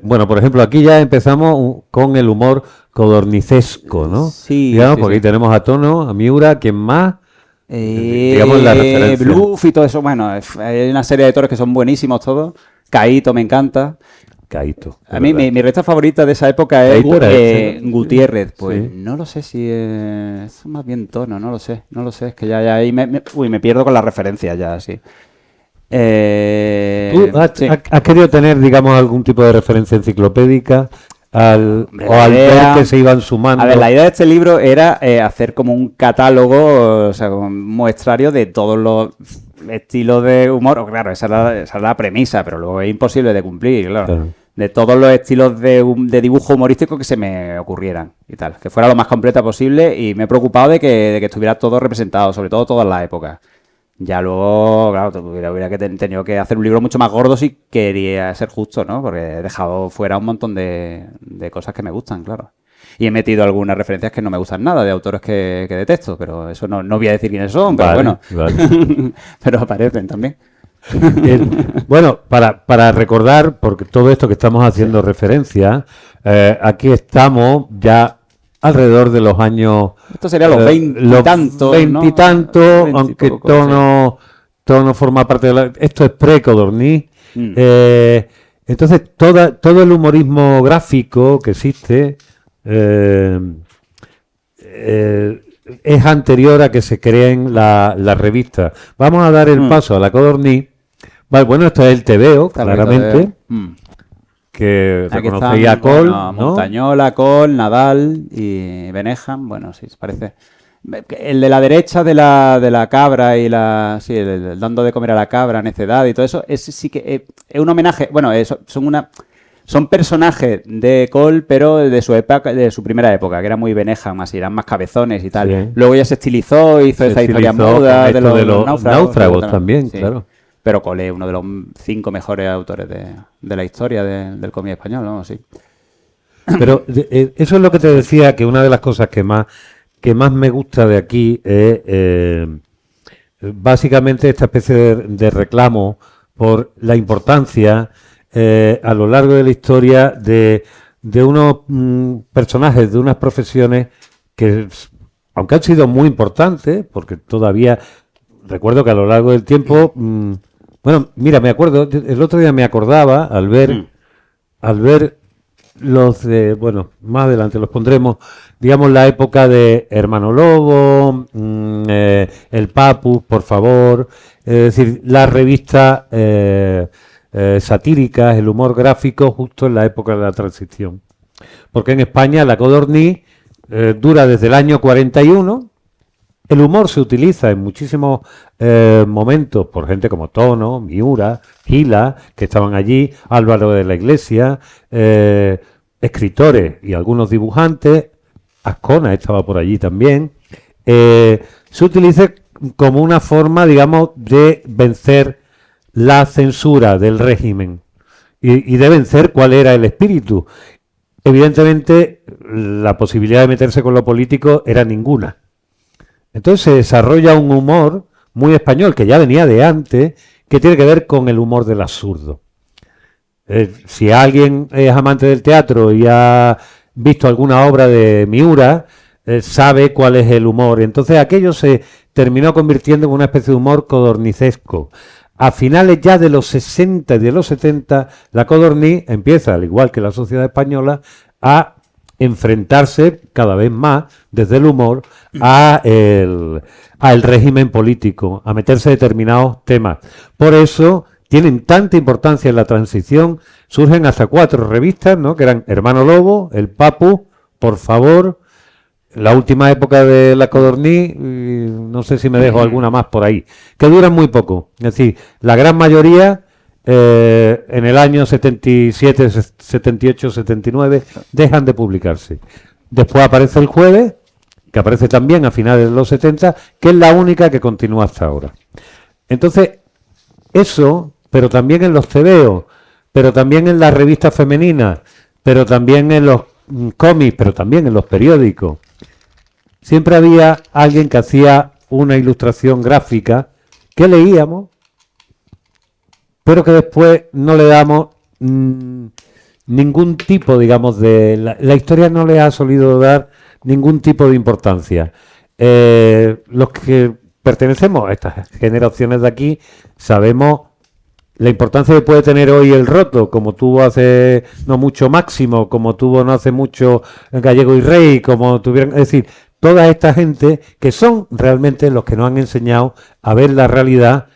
Speaker 1: Bueno, por ejemplo, aquí ya empezamos con el humor codornicesco, ¿no?
Speaker 2: Sí.
Speaker 1: Digamos, porque aquí tenemos a Tono, a Miura, ¿quién más?
Speaker 2: Digamos la referencia. Bluff y todo eso, bueno, hay una serie de autores que son buenísimos todos. Caíto me encanta.
Speaker 1: Caíto.
Speaker 2: A mí mi receta favorita de esa época es Gutiérrez. Pues sí. No lo sé si es más bien Tono, no lo sé. Es que ya ahí me pierdo con las referencias ya, sí.
Speaker 1: ¿Tú has querido tener, digamos, algún tipo de referencia enciclopédica al ver que se iban sumando?
Speaker 2: A ver, la idea de este libro era hacer como un catálogo, o sea, como un muestrario de todos los estilos de humor. Claro, esa es la premisa, pero luego es imposible de cumplir, claro. De todos los estilos de dibujo humorístico que se me ocurrieran y tal. Que fuera lo más completa posible, y me he preocupado de que estuviera todo representado, sobre todo todas las épocas. Ya luego, claro, hubiera tenido que hacer un libro mucho más gordo si quería ser justo, ¿no? Porque he dejado fuera un montón de cosas que me gustan, claro. Y he metido algunas referencias que no me gustan nada, de autores que detesto, pero eso no voy a decir quiénes son, pero bueno. Pero aparecen también.
Speaker 1: Bueno, para recordar, porque todo esto que estamos haciendo referencia, aquí estamos ya alrededor de los años...
Speaker 2: Esto sería los 20 y tantos,
Speaker 1: 20 y tantos, aunque Tono forma parte de esto es pre-Codorniz. Entonces, todo el humorismo gráfico que existe es anterior a que se creen las revistas. Vamos a dar el paso a la Codorniz. Vale, bueno, esto es el TVO, claramente. Que reconocéis a Col, ¿no?
Speaker 2: Montañola, Col, Nadal y Benejam, bueno, sí, se parece. El de la derecha de la cabra y el dando de comer a la cabra, necedad y todo eso, sí que es un homenaje, bueno, son personajes de Col, pero de su época, de su primera época, que era muy Benejam, así, eran más cabezones y tal. Sí. Luego ya se estilizó, hizo esa historia muda de los
Speaker 1: náufragos también, sí. Claro.
Speaker 2: Pero Col es uno de los 5 mejores autores de la historia del cómic español, ¿no? Sí.
Speaker 1: Pero eso es lo que te decía, que una de las cosas que más me gusta de aquí es básicamente esta especie de reclamo por la importancia a lo largo de la historia de unos personajes, de unas profesiones que, aunque han sido muy importantes, porque todavía recuerdo que a lo largo del tiempo... Bueno, mira, me acuerdo, el otro día me acordaba al ver los de, bueno, más adelante los pondremos, digamos, la época de Hermano Lobo, el Papus, por favor, es decir, las revistas satíricas, el humor gráfico, justo en la época de la transición. Porque en España la Codorniz dura desde el año 41, el humor se utiliza en muchísimos momentos por gente como Tono, Miura, Gila, que estaban allí, Álvaro de la Iglesia, escritores y algunos dibujantes, Azcona estaba por allí también. Se utiliza como una forma, digamos, de vencer la censura del régimen y de vencer cuál era el espíritu. Evidentemente, la posibilidad de meterse con lo político era ninguna. Entonces se desarrolla un humor muy español, que ya venía de antes, que tiene que ver con el humor del absurdo. Si alguien es amante del teatro y ha visto alguna obra de Miura, sabe cuál es el humor. Entonces aquello se terminó convirtiendo en una especie de humor codornicesco. A finales ya de los 60 y de los 70, la codorniz empieza, al igual que la sociedad española, a enfrentarse cada vez más, desde el humor, al régimen político, a meterse determinados temas. Por eso tienen tanta importancia en la transición, surgen hasta 4 revistas, ¿no?, que eran Hermano Lobo, El Papu, Por Favor, la última época de la codorniz, no sé si me dejo alguna más por ahí, que duran muy poco. Es decir, la gran mayoría en el año 77, 78, 79 dejan de publicarse. Después aparece El Jueves, que aparece también a finales de los 70, que es la única que continúa hasta ahora. Entonces, eso, pero también en los tebeos, pero también en las revistas femeninas, pero también en los cómics, pero también en los periódicos, siempre había alguien que hacía una ilustración gráfica que leíamos, pero que después no le damos ningún tipo, digamos, de... La historia no le ha solido dar ningún tipo de importancia. Los que pertenecemos a estas generaciones de aquí sabemos la importancia que puede tener hoy el roto, como tuvo hace no mucho Máximo, como tuvo no hace mucho Gallego y Rey, como tuvieron... Es decir, toda esta gente que son realmente los que nos han enseñado a ver la realidad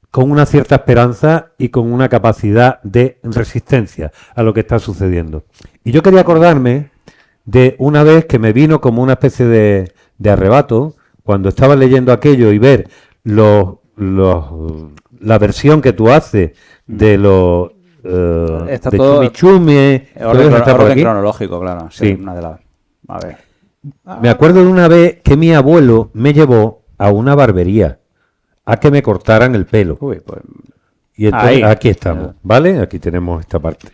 Speaker 1: con una cierta esperanza y con una capacidad de resistencia a lo que está sucediendo. Y yo quería acordarme de una vez que me vino como una especie de arrebato, cuando estaba leyendo aquello y ver la versión que tú haces de los
Speaker 2: está
Speaker 1: de
Speaker 2: todo
Speaker 1: Chumichume,
Speaker 2: orden cronológico, claro.
Speaker 1: Sí.
Speaker 2: Una de las... A ver.
Speaker 1: Me acuerdo de una vez que mi abuelo me llevó a una barbería a que me cortaran el pelo.
Speaker 2: Uy, pues...
Speaker 1: Y entonces,
Speaker 2: ahí.
Speaker 1: aquí estamos, ¿vale? Aquí tenemos esta parte.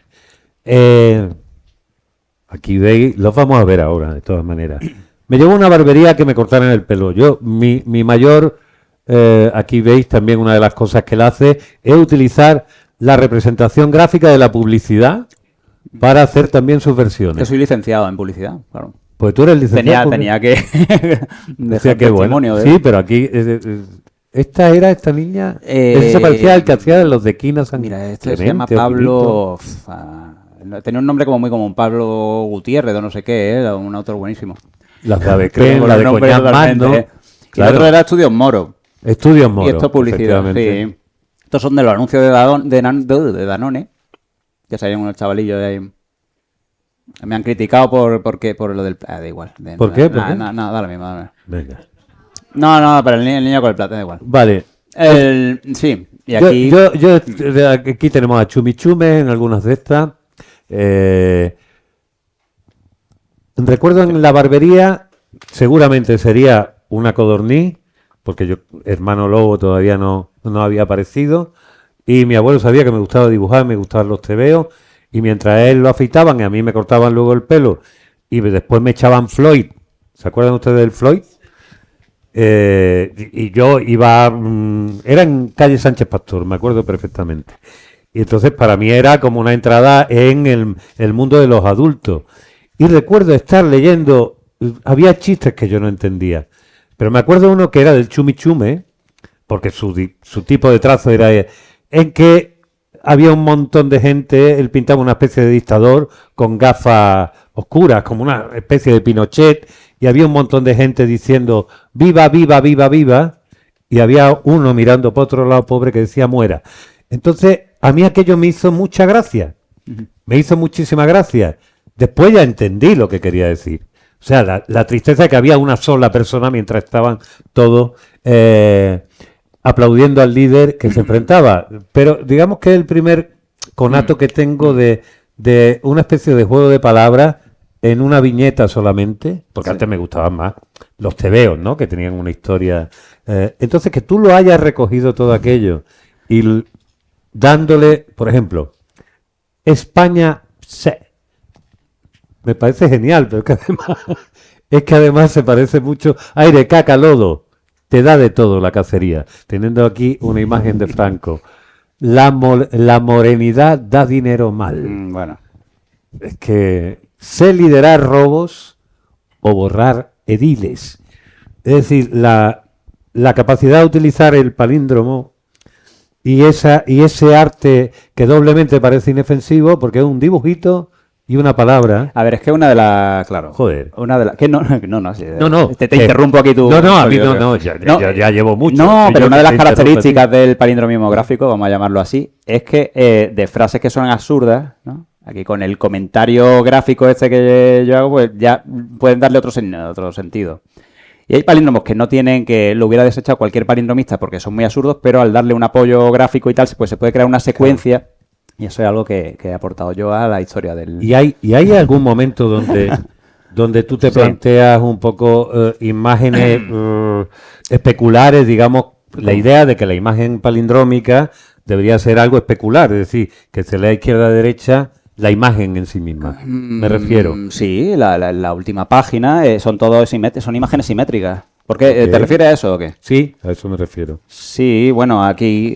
Speaker 1: Aquí veis, los vamos a ver ahora, de todas maneras. Me llevó a una barbería a que me cortaran el pelo. Yo, mi mayor, aquí veis también una de las cosas que él hace, es utilizar la representación gráfica de la publicidad para hacer también sus versiones.
Speaker 2: Yo soy licenciado en publicidad, claro.
Speaker 1: Pues tú eres licenciado.
Speaker 2: Tenía que
Speaker 1: Decía que bueno. Sí, pero aquí esta niña, ese se parecía al que hacía de los de Quina San
Speaker 2: Mira, este se llama Pablo. Tenía un nombre como muy común, Pablo Gutiérrez o no sé qué, era un autor buenísimo.
Speaker 1: La de Abecrén, la de Coñac Magno.
Speaker 2: Y el otro era Estudios Moro.
Speaker 1: Estudios Moro.
Speaker 2: Y esto es publicidad, sí. Estos son de los anuncios de Danone, que salían unos chavalillos de ahí. Me han criticado por lo del... da igual.
Speaker 1: ¿Por qué?
Speaker 2: No, da lo mismo.
Speaker 1: Venga.
Speaker 2: No, pero el niño con el plato, da igual.
Speaker 1: Vale.
Speaker 2: Sí, y aquí...
Speaker 1: Aquí tenemos a Chumichume en algunas de estas. Recuerdo en la barbería, seguramente sería una codorniz, porque Hermano Lobo todavía no había aparecido, y mi abuelo sabía que me gustaba dibujar, me gustaban los tebeos, y mientras él lo afeitaban y a mí me cortaban luego el pelo, y después me echaban Floyd. ¿Se acuerdan ustedes del Floyd? Y yo iba... era en calle Sánchez Pastor, me acuerdo perfectamente. Y entonces para mí era como una entrada en el mundo de los adultos. Y recuerdo estar leyendo... Había chistes que yo no entendía. Pero me acuerdo uno que era del Chumichume, porque su tipo de trazo era en que había un montón de gente, él pintaba una especie de dictador con gafas oscuras, como una especie de Pinochet, y había un montón de gente diciendo viva, viva, viva, viva, y había uno mirando por otro lado, pobre, que decía muera. Entonces, a mí aquello me hizo mucha gracia, me hizo muchísima gracia. Después ya entendí lo que quería decir. O sea, la tristeza de que había una sola persona mientras estaban todos aplaudiendo al líder que se enfrentaba. Pero digamos que es el primer conato que tengo de una especie de juego de palabras en una viñeta solamente, porque antes me gustaban más los tebeos, ¿no? Que tenían una historia. Entonces, que tú lo hayas recogido todo aquello y dándole, por ejemplo, España me parece genial, pero es que además se parece mucho. Aire, caca, lodo. Te da de todo la cacería. Teniendo aquí una imagen de Franco. La morenidad da dinero mal.
Speaker 2: Bueno.
Speaker 1: Es que sé liderar robos o borrar ediles. Es decir, la capacidad de utilizar el palíndromo y ese arte que doblemente parece inofensivo porque es un dibujito y una palabra.
Speaker 2: A ver, es que una de las... Claro.
Speaker 1: Joder.
Speaker 2: Una de las... Que no. Te
Speaker 1: que,
Speaker 2: interrumpo aquí tú.
Speaker 1: No, a mí no. Ya llevo mucho.
Speaker 2: No, pero una de las características del palindromismo gráfico, vamos a llamarlo así, es que de frases que son absurdas, ¿no? Aquí con el comentario gráfico este que yo hago, pues ya pueden darle otro sentido. Y hay palíndromos que no tienen, que lo hubiera desechado cualquier palindromista porque son muy absurdos, pero al darle un apoyo gráfico y tal, pues se puede crear una secuencia. Claro. Y eso es algo que he aportado yo a la historia del...
Speaker 1: ¿Y hay algún momento donde tú te planteas un poco imágenes especulares, digamos, la idea de que la imagen palindrómica debería ser algo especular, es decir, que se lea izquierda a derecha la imagen en sí misma, me refiero.
Speaker 2: Sí, la última página son imágenes simétricas. ¿Por qué? Okay. ¿Te refieres a eso o qué?
Speaker 1: Sí, a eso me refiero.
Speaker 2: Sí, bueno, aquí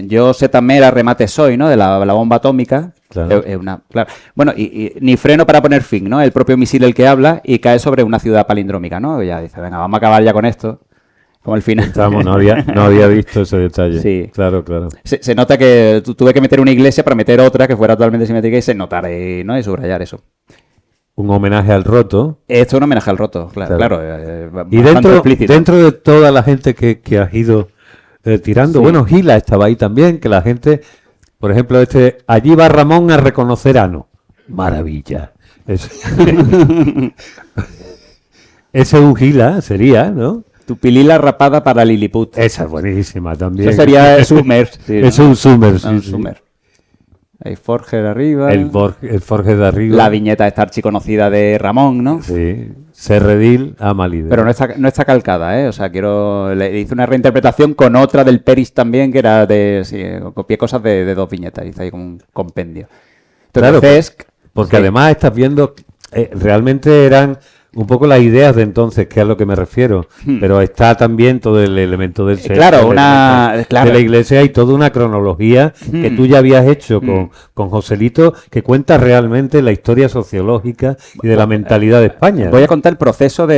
Speaker 2: yo sé también remate soy, ¿no? De la bomba atómica.
Speaker 1: Claro.
Speaker 2: Claro. Bueno, y ni freno para poner fin, ¿no? El propio misil el que habla y cae sobre una ciudad palindrómica, ¿no? Y ya dice, venga, vamos a acabar ya con esto. Como el final.
Speaker 1: No había visto ese detalle.
Speaker 2: Sí.
Speaker 1: Claro.
Speaker 2: Se nota que tuve que meter una iglesia para meter otra que fuera totalmente simétrica y se notara, ¿no? Y subrayar eso.
Speaker 1: Un homenaje al roto.
Speaker 2: Esto es un homenaje al roto, claro.
Speaker 1: Y dentro de toda la gente que has ido tirando, bueno, Gila estaba ahí también, que la gente, por ejemplo, allí va Ramón a reconocer a No. Maravilla. Ese es un Gila, sería, ¿no?
Speaker 2: Tu pilila rapada para Lilliput.
Speaker 1: Esa es buenísima también.
Speaker 2: Eso sería Sumer.
Speaker 1: Sí, es un Sumer, sí.
Speaker 2: Sumer. Hay Forger arriba.
Speaker 1: El Forger de arriba.
Speaker 2: La viñeta esta archiconocida de Ramón, ¿no?
Speaker 1: Sí. Serredil a Malide.
Speaker 2: Pero no está calcada, ¿eh? O sea, le hice una reinterpretación con otra del Peris también, que era copié cosas de dos viñetas. Hice ahí como un compendio.
Speaker 1: Entonces, claro, porque además estás viendo, realmente eran un poco las ideas de entonces, que es a lo que me refiero, pero está también todo el elemento del ser,
Speaker 2: claro,
Speaker 1: de la iglesia y toda una cronología que tú ya habías hecho con Joselito, que cuenta realmente la historia sociológica y de la mentalidad de España.
Speaker 2: Voy a contar el proceso o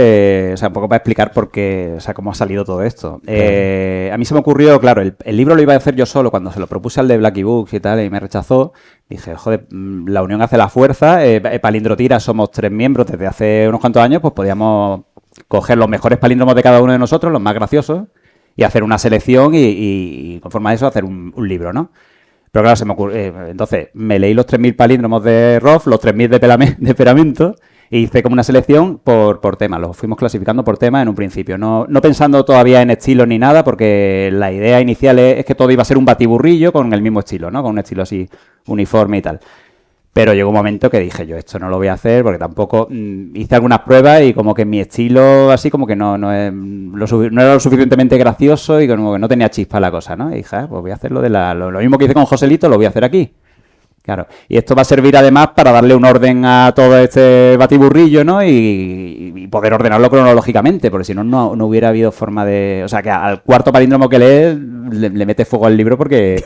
Speaker 2: sea, un poco para explicar por qué, o sea, cómo ha salido todo esto. A mí se me ocurrió, claro, el libro lo iba a hacer yo solo cuando se lo propuse al de Blacky Books y tal, y me rechazó. Dije, joder, la unión hace la fuerza, Palindrotira somos 3 miembros desde hace unos cuantos años, pues podíamos coger los mejores palíndromos de cada uno de nosotros, los más graciosos, y hacer una selección y conforme a eso hacer un libro, ¿no? Pero claro, se me ocurrió, entonces me leí los 3.000 palíndromos de Roth, los 3.000 de Peramento, y hice como una selección por tema. Los fuimos clasificando por tema en un principio. No pensando todavía en estilos ni nada, porque la idea inicial es que todo iba a ser un batiburrillo con el mismo estilo, ¿no? Con un estilo así uniforme y tal. Pero llegó un momento que dije, yo esto no lo voy a hacer porque tampoco hice algunas pruebas y como que mi estilo así como que no era lo suficientemente gracioso y como que no tenía chispa la cosa, ¿no? Y dije, pues voy a hacer lo mismo que hice con Joselito, lo voy a hacer aquí. Claro, y esto va a servir además para darle un orden a todo este batiburrillo, ¿no? Y poder ordenarlo cronológicamente, porque si no hubiera habido forma de... O sea, que al cuarto palíndromo que lees le mete fuego al libro porque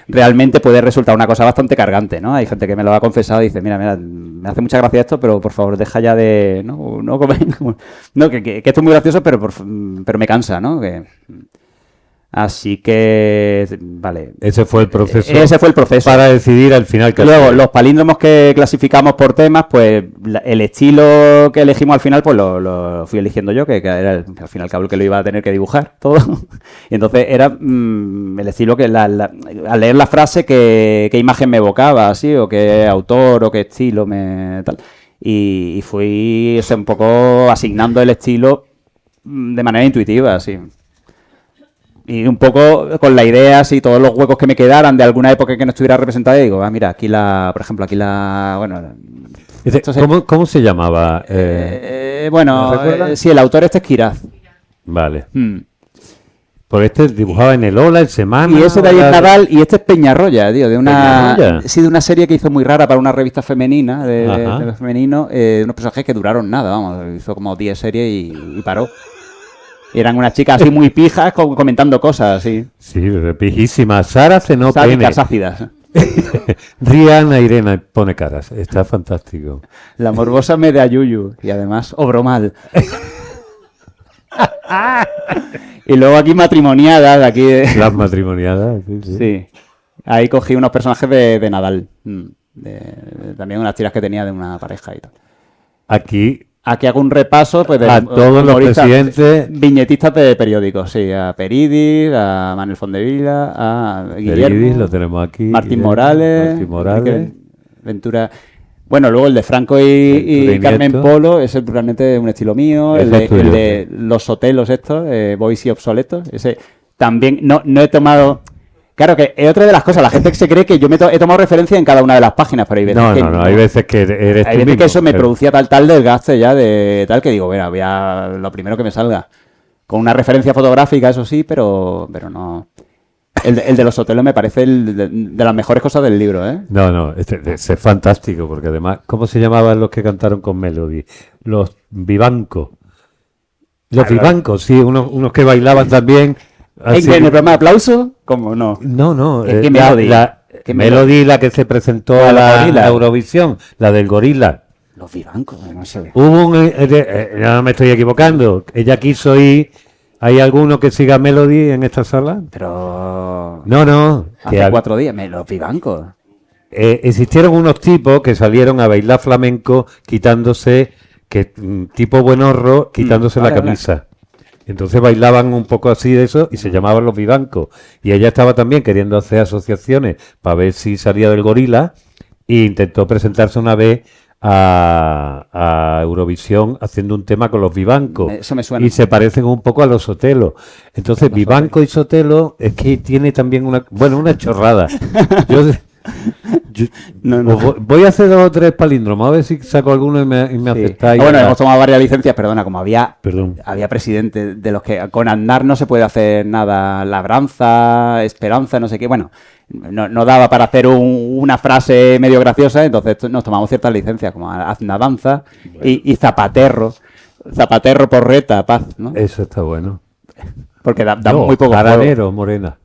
Speaker 2: realmente puede resultar una cosa bastante cargante, ¿no? Hay gente que me lo ha confesado y dice, mira, me hace mucha gracia esto, pero por favor deja ya de... que esto es muy gracioso, pero me cansa, ¿no? Así que, vale.
Speaker 1: Ese fue el proceso.
Speaker 2: Para
Speaker 1: decidir al final.
Speaker 2: Luego, los palíndromos que clasificamos por temas, pues el estilo que elegimos al final, pues lo fui eligiendo yo, que era al final el que lo iba a tener que dibujar todo. Y entonces era el estilo que al leer la frase, qué imagen me evocaba, así, o qué autor, o qué estilo tal. y fui un poco asignando el estilo de manera intuitiva, así. Y un poco con la idea, así, todos los huecos que me quedaran de alguna época que no estuviera representada, y digo, mira, por ejemplo, bueno...
Speaker 1: ¿Cómo se llamaba?
Speaker 2: Sí, el autor es Quiraz.
Speaker 1: Vale. Por este dibujaba en el Ola, el Semana...
Speaker 2: Y ese de ahí es Nadal, y este es Peñarroya, tío, de una serie que hizo muy rara para una revista femenina, de femenino, unos personajes que duraron nada, vamos, hizo como 10 series y paró. Eran unas chicas así muy pijas comentando cosas así.
Speaker 1: Sí, pijísimas. Sara cenó pene.
Speaker 2: Ácidas.
Speaker 1: Rihanna Irene pone caras. Está fantástico.
Speaker 2: La morbosa me da yuyu. Y además obro mal. Y luego aquí matrimoniadas.
Speaker 1: Las matrimoniadas.
Speaker 2: Sí. Ahí cogí unos personajes de Nadal. También unas tiras que tenía de una pareja y tal.
Speaker 1: Aquí
Speaker 2: hago un repaso pues,
Speaker 1: a todos los presidentes,
Speaker 2: viñetistas de periódicos, sí, a Peridis, a Manuel Fondevila, a Guillermo,
Speaker 1: Peridis, lo tenemos aquí,
Speaker 2: Martín Morales, Ventura. Bueno, luego el de Franco y Carmen Polo, ese es realmente un estilo mío. El de los sotelos estos, boys y obsoletos, ese también no he tomado... Claro, que es otra de las cosas. La gente se cree que yo he tomado referencia en cada una de las páginas, pero hay veces
Speaker 1: no. Hay veces que eres tú
Speaker 2: hay veces
Speaker 1: mismo,
Speaker 2: que eso me producía tal desgaste ya de tal que digo, bueno, voy a lo primero que me salga. Con una referencia fotográfica, eso sí, pero no. El de los hoteles me parece de las mejores cosas del libro, ¿eh?
Speaker 1: No, es fantástico, porque además, ¿cómo se llamaban los que cantaron con Melody? Los vivancos. Los vivancos, sí, unos que bailaban también...
Speaker 2: ¿En el programa de aplauso? ¿Cómo no?
Speaker 1: No.
Speaker 2: ¿Qué Melody?
Speaker 1: Melody, la que se presentó a la Eurovisión, la del gorila.
Speaker 2: Los vivancos, no sé.
Speaker 1: Hubo no me estoy equivocando. Ella quiso ir. ¿Hay alguno que siga Melody en esta sala?
Speaker 2: Pero...
Speaker 1: No.
Speaker 2: Hace 4 días, los vivancos.
Speaker 1: Existieron unos tipos que salieron a bailar flamenco quitándose, tipo buenorro, quitándose la camisa. Vale. Entonces bailaban un poco así de eso y se llamaban los vivancos. Y ella estaba también queriendo hacer asociaciones para ver si salía del gorila e intentó presentarse una vez a Eurovisión haciendo un tema con los vivancos.
Speaker 2: Eso me suena.
Speaker 1: Y se parecen un poco a los Sotelos. Entonces, Vivanco y Sotelo es que tiene también una chorrada. No. Voy a hacer 2 o 3 palíndromos, a ver si saco alguno y me aceptáis.
Speaker 2: Bueno, hemos tomado varias licencias, perdona, como había presidentes de los que con andar no se puede hacer nada, labranza, esperanza, no sé qué, bueno, no daba para hacer una frase medio graciosa, entonces nos tomamos ciertas licencias, como aznadanza y zapaterro, porreta, paz, ¿no?
Speaker 1: Eso está bueno.
Speaker 2: Porque da muy poco
Speaker 1: Jaranero, morena.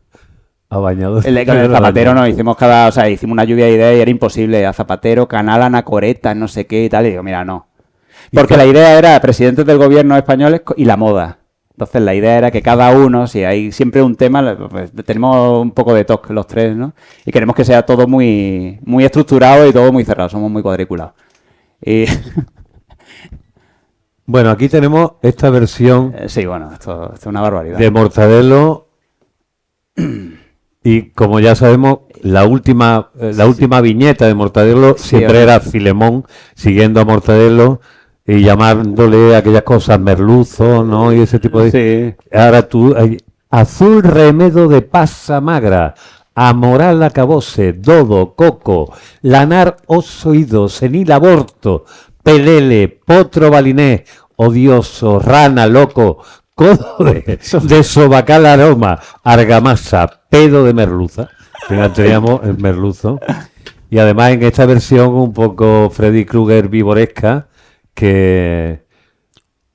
Speaker 1: A bañador.
Speaker 2: El Zapatero no, hicimos una lluvia de ideas y era imposible. A Zapatero, Canal, Anacoreta, no sé qué y tal. Y digo, mira, no. Porque la idea era presidentes del gobierno españoles y la moda. Entonces la idea era que cada uno, si hay siempre un tema, pues, tenemos un poco de toque los tres, ¿no? Y queremos que sea todo muy, muy estructurado y todo muy cerrado. Somos muy cuadriculados. Y...
Speaker 1: Bueno, aquí tenemos esta versión.
Speaker 2: Sí, bueno, esto es una barbaridad.
Speaker 1: De Mortadelo. Y como ya sabemos, la última viñeta de Mortadelo siempre era Filemón siguiendo a Mortadelo y llamándole aquellas cosas merluzo, ¿no? Y ese tipo de...
Speaker 2: Sí.
Speaker 1: Ahora tú... Azul remedo de pasa magra, amoral acabose, dodo, coco, lanar osoído, senil aborto, pelele, potro balinés, odioso, rana, loco... Codo de sobacal aroma, argamasa, pedo de merluza. Teníamos el merluzo. Y además en esta versión un poco Freddy Krueger vivoresca, que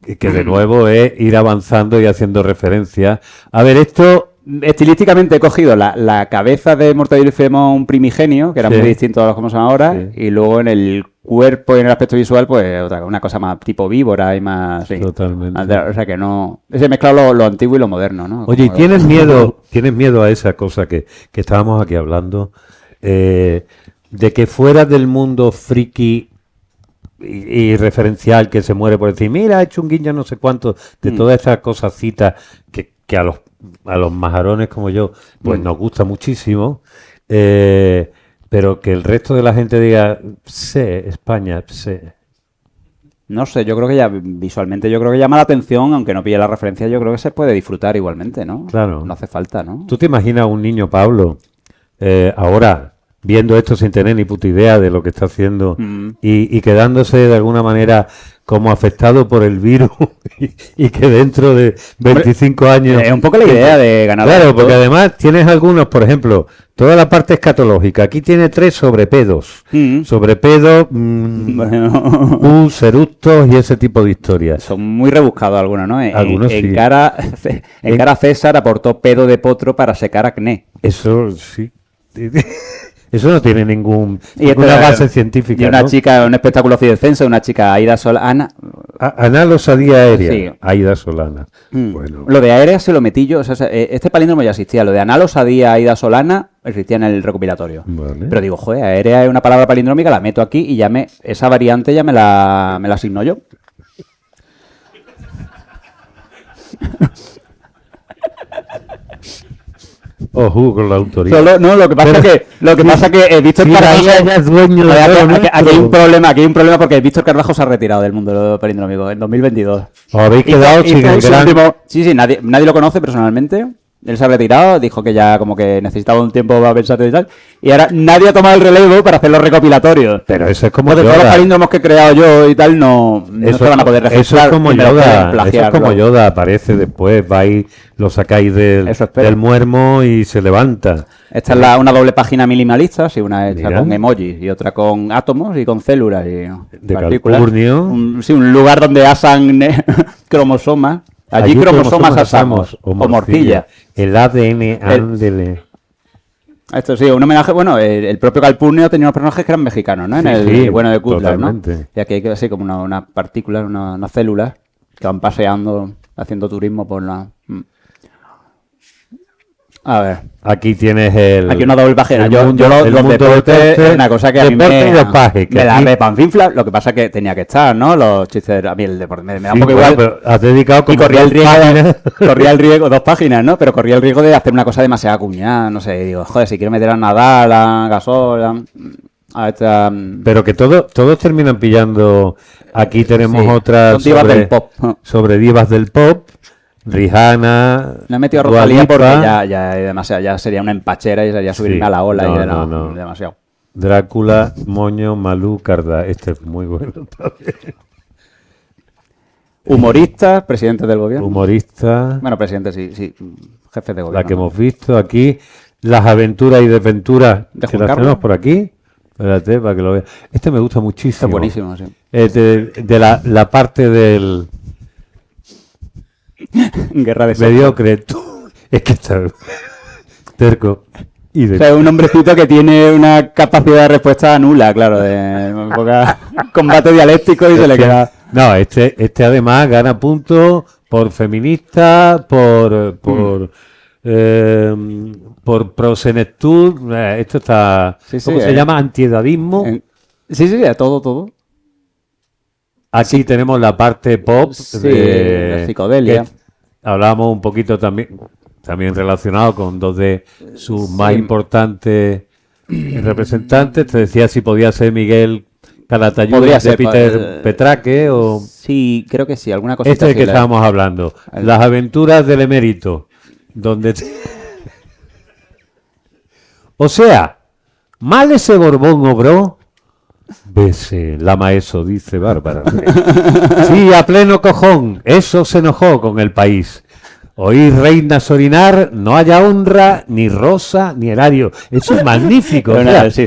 Speaker 1: de nuevo es ir avanzando y haciendo referencias. A ver, esto...
Speaker 2: Estilísticamente he cogido la cabeza de Mortadelo y Filemón primigenio, que era muy distinto a los que son ahora, y luego en el cuerpo y en el aspecto visual, pues una cosa más tipo víbora y más... Sí,
Speaker 1: totalmente.
Speaker 2: O sea que no... Ese mezclado lo antiguo y lo moderno, ¿no?
Speaker 1: Oye, ¿y tienes miedo a esa cosa que estábamos aquí hablando? De que fuera del mundo friki y referencial que se muere por decir, mira, ha hecho un guiño no sé cuánto, de todas esas cosasitas que a los majarones como yo, pues nos gusta muchísimo, pero que el resto de la gente diga, España,
Speaker 2: No sé, yo creo que ya visualmente yo creo que llama la atención, aunque no pille la referencia, yo creo que se puede disfrutar igualmente, ¿no?
Speaker 1: Claro.
Speaker 2: No hace falta, ¿no?
Speaker 1: ¿Tú te imaginas a un niño, Pablo, ahora viendo esto sin tener ni puta idea de lo que está haciendo y quedándose de alguna manera como afectado por el virus y que dentro de 25 años...
Speaker 2: Es un poco la idea de ganar.
Speaker 1: Claro, porque además tienes algunos, por ejemplo, toda la parte escatológica. Aquí tiene 3 sobrepedos. Sobrepedos, eructos y ese tipo de historias.
Speaker 2: Son muy rebuscados algunos, ¿no?
Speaker 1: Algunos sí.
Speaker 2: En cara César aportó pedo de potro para secar acné.
Speaker 1: Eso sí. Eso no tiene ninguna
Speaker 2: ninguna
Speaker 1: base científica.
Speaker 2: Y una
Speaker 1: ¿no?
Speaker 2: chica, un espectáculo circense, una chica Aida Solana.
Speaker 1: Analosadía aérea.
Speaker 2: Sí.
Speaker 1: Aida Solana. Bueno.
Speaker 2: Lo de aérea se lo metí yo. O sea, este palíndromo ya existía. Lo de analosadía Aida Solana existía en el recopilatorio.
Speaker 1: Vale.
Speaker 2: Pero digo, joder, aérea es una palabra palindrómica, la meto aquí y ya esa variante ya me la asigno yo.
Speaker 1: Ojo con la autoría.
Speaker 2: Solo, no, lo que pasa es que Víctor Carvajo
Speaker 1: es dueño de
Speaker 2: aquí hay un problema porque Víctor Carvajo se ha retirado del mundo palindrómico en 2022.
Speaker 1: Os habéis quedado sin el gran...
Speaker 2: Sí, nadie lo conoce personalmente. Él se ha retirado, dijo que ya como que necesitaba un tiempo para pensar y tal. Y ahora nadie ha tomado el relevo para hacer los recopilatorios.
Speaker 1: Pero eso es como
Speaker 2: Yoda. Todos los palíndromos que he creado yo y tal no se van a poder registrar.
Speaker 1: Eso es como Yoda. Aparece después, vais, lo sacáis del muermo y se levanta.
Speaker 2: Esta es una doble página minimalista, sí, una hecha con emojis y otra con átomos y con células y
Speaker 1: de
Speaker 2: partículas.
Speaker 1: Calpurnio.
Speaker 2: Un lugar donde asan cromosomas. Allí cromosomas asamos o morcilla.
Speaker 1: El ADN, ándele.
Speaker 2: Esto sí, un homenaje, bueno, el propio Calpurnio tenía unos personajes que eran mexicanos, ¿no? El bueno de Cutler, ¿no? Y aquí hay así como unas partículas, unas células que van paseando, haciendo turismo por la... A ver.
Speaker 1: Aquí tienes
Speaker 2: Aquí una doble página. Los deportes es una cosa que a mí me la repanfinfla. Lo que pasa es que tenía que estar, ¿no? Los chistes... A mí el deporte me da un poco igual.
Speaker 1: Pero has dedicado como
Speaker 2: y corría el riesgo, 2 páginas, ¿no? Pero corría el riesgo de hacer una cosa demasiado acuñada. No sé, digo, joder, si quiero meter a Nadal, a Gasol, a esta...
Speaker 1: Pero que todos terminan pillando... Aquí tenemos otras sobre divas del pop. Rihanna.
Speaker 2: No he metido a Rosalía porque ya demasiado, ya sería una empachera y sería subirme a la ola y demasiado.
Speaker 1: Drácula, Moño, Malú, Cardá. Este es muy bueno también.
Speaker 2: Humoristas, presidentes del gobierno.
Speaker 1: Humoristas.
Speaker 2: Bueno, presidentes, sí, jefes de gobierno.
Speaker 1: La que hemos visto aquí. Las aventuras y desventuras que las tenemos por aquí. Espérate, para que lo veas. Este me gusta muchísimo.
Speaker 2: Está buenísimo, sí.
Speaker 1: De la parte del...
Speaker 2: Guerra de
Speaker 1: mediocre. Es que está terco.
Speaker 2: O sea, un hombrecito que tiene una capacidad de respuesta nula, claro, de combate dialéctico y se le queda...
Speaker 1: No, este además gana puntos por feminista, por prosenectud. Esto está... ¿Cómo se llama? Antiedadismo.
Speaker 2: Sí, todo.
Speaker 1: Aquí tenemos la parte pop
Speaker 2: de psicodelia.
Speaker 1: Hablábamos un poquito también relacionado con 2 de sus más importantes representantes. Te decía si podía ser Miguel Calatayud de Peter Petraque o...
Speaker 2: Sí, creo que sí, alguna cosita.
Speaker 1: Este es el que estábamos hablando. Las aventuras del emérito. Donde... O sea, mal ese Borbón obró. Vese, la maeso, dice Bárbara. Sí, a pleno cojón. Eso se enojó con el país. Oír reinas orinar, no haya honra, ni rosa, ni erario. Eso es magnífico.
Speaker 2: Sí.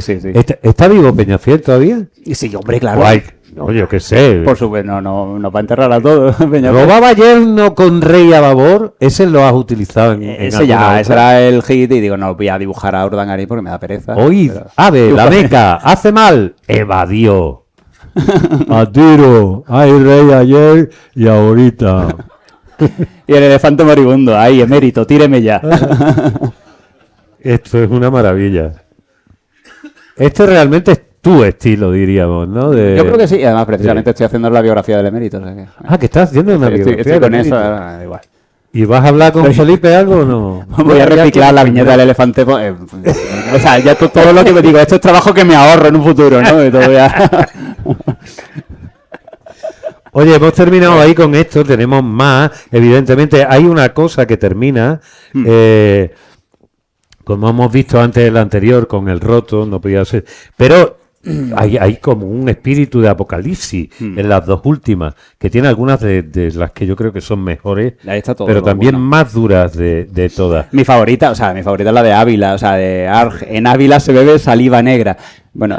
Speaker 1: ¿Está vivo Peñafiel todavía?
Speaker 2: Sí, hombre, claro.
Speaker 1: Guay. Oye, qué sé.
Speaker 2: Por supuesto, no va a enterrar a todos.
Speaker 1: Robaba yerno con rey a babor. Ese lo has utilizado en
Speaker 2: ese era el hit. Y digo, no voy a dibujar a Urdangarín porque me da pereza.
Speaker 1: Oíd, ave, la meca, hace mal, evadió. A tiro, hay rey ayer y ahorita.
Speaker 2: Y el elefante moribundo, ahí, emérito, tíreme ya.
Speaker 1: Esto es una maravilla. Este realmente es tu estilo, diríamos, ¿no?
Speaker 2: Yo creo que sí, además precisamente estoy haciendo la biografía del emérito. O sea que...
Speaker 1: que estás haciendo una biografía.
Speaker 2: Estoy con eso, da igual.
Speaker 1: ¿Y vas a hablar con Felipe algo o no?
Speaker 2: Voy a reciclar la viñeta del elefante. O sea, ya todo lo que me digo, esto es trabajo que me ahorro en un futuro, ¿no? Y todo ya...
Speaker 1: Oye, hemos terminado ahí con esto, tenemos más. Evidentemente, hay una cosa que termina, como hemos visto antes el anterior, con el roto, no podía ser. Pero hay como un espíritu de apocalipsis en las dos últimas, que tiene algunas de las que yo creo que son mejores, pero también más duras de todas.
Speaker 2: Mi favorita es la de Ávila, o sea, en Ávila se bebe saliva negra. Bueno,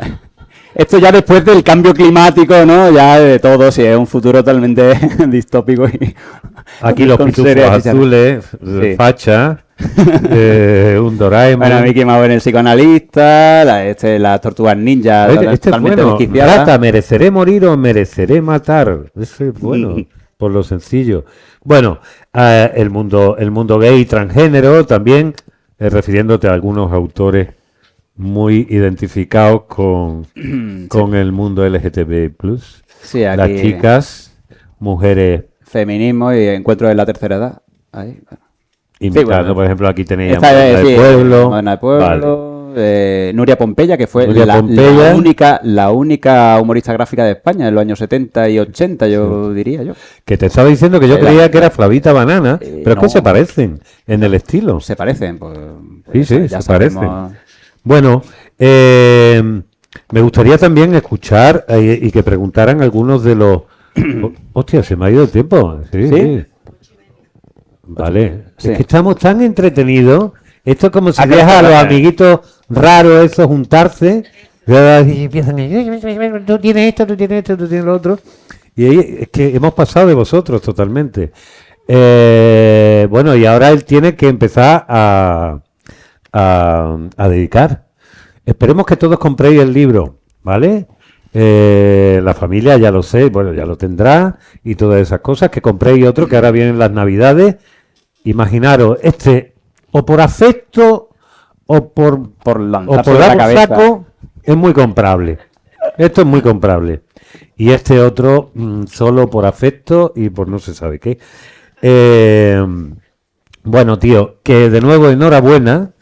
Speaker 2: esto ya después del cambio climático, ¿no? Ya de todo, si es un futuro totalmente distópico.
Speaker 1: Aquí los pitufos azules, facha, un Doraemon.
Speaker 2: Bueno, Mickey Mouse en el psicoanalista, las tortugas ninja,
Speaker 1: totalmente desquiciadas. Rata, ¿mereceré morir o mereceré matar? Eso es bueno, por lo sencillo. Bueno, el mundo gay y transgénero también, refiriéndote a algunos autores muy identificados con el mundo LGTB+.
Speaker 2: Sí, aquí,
Speaker 1: las chicas, mujeres...
Speaker 2: Feminismo y encuentro de la tercera edad. Ahí, bueno.
Speaker 1: Invitando, por ejemplo, aquí tenéis a Moderna del Pueblo.
Speaker 2: Moderna del Pueblo. Nuria Pompeya, que fue la única humorista gráfica de España en los años 70 y 80, yo diría yo.
Speaker 1: Que te estaba diciendo que yo creía que era Flavita Banana, pero es que se parecen en el estilo.
Speaker 2: Se parecen, pues
Speaker 1: sí, se parecen. Bueno, me gustaría también escuchar y que preguntaran algunos de los... Hostia, se me ha ido el tiempo. Sí. Vale. Sí. Es que estamos tan entretenidos. Esto es como si dejas a los amiguitos raros esos juntarse. Y empiezan tú tienes esto, tú tienes esto, tú tienes lo otro. Y ahí es que hemos pasado de vosotros totalmente. Bueno, y ahora él tiene que empezar a dedicar. Esperemos que todos compréis el libro, ¿vale? La familia ya lo sé, bueno, ya lo tendrá y todas esas cosas, que compréis otro que ahora vienen las navidades. Imaginaros, o por afecto o por dar un saco, es muy comprable. Esto es muy comprable. Y este otro solo por afecto y por no se sabe qué. Bueno, tío, que de nuevo enhorabuena.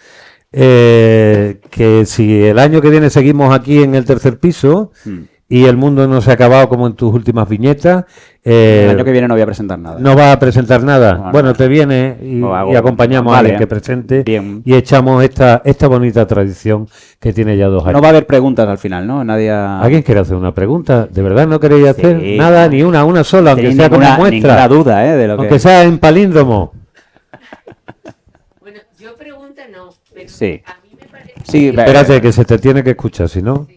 Speaker 1: Que si el año que viene seguimos aquí en el tercer piso y el mundo no se ha acabado como en tus últimas viñetas,
Speaker 2: el año que viene no voy a presentar nada.
Speaker 1: No vas a presentar nada. Bueno, te viene y acompañamos a alguien que presente y echamos esta bonita tradición que tiene ya 2 años.
Speaker 2: No va a haber preguntas al final, ¿no?
Speaker 1: ¿Alguien quiere hacer una pregunta? ¿De verdad no queréis hacer nada? Ni una sola, aunque sea como muestra.
Speaker 2: Ninguna duda, de lo
Speaker 1: aunque sea en palíndromo.
Speaker 3: Bueno, yo pregunta no. Pero
Speaker 2: sí.
Speaker 3: A mí me parece...
Speaker 1: Sí, espérate, que se te tiene que escuchar, si no...
Speaker 3: Sí.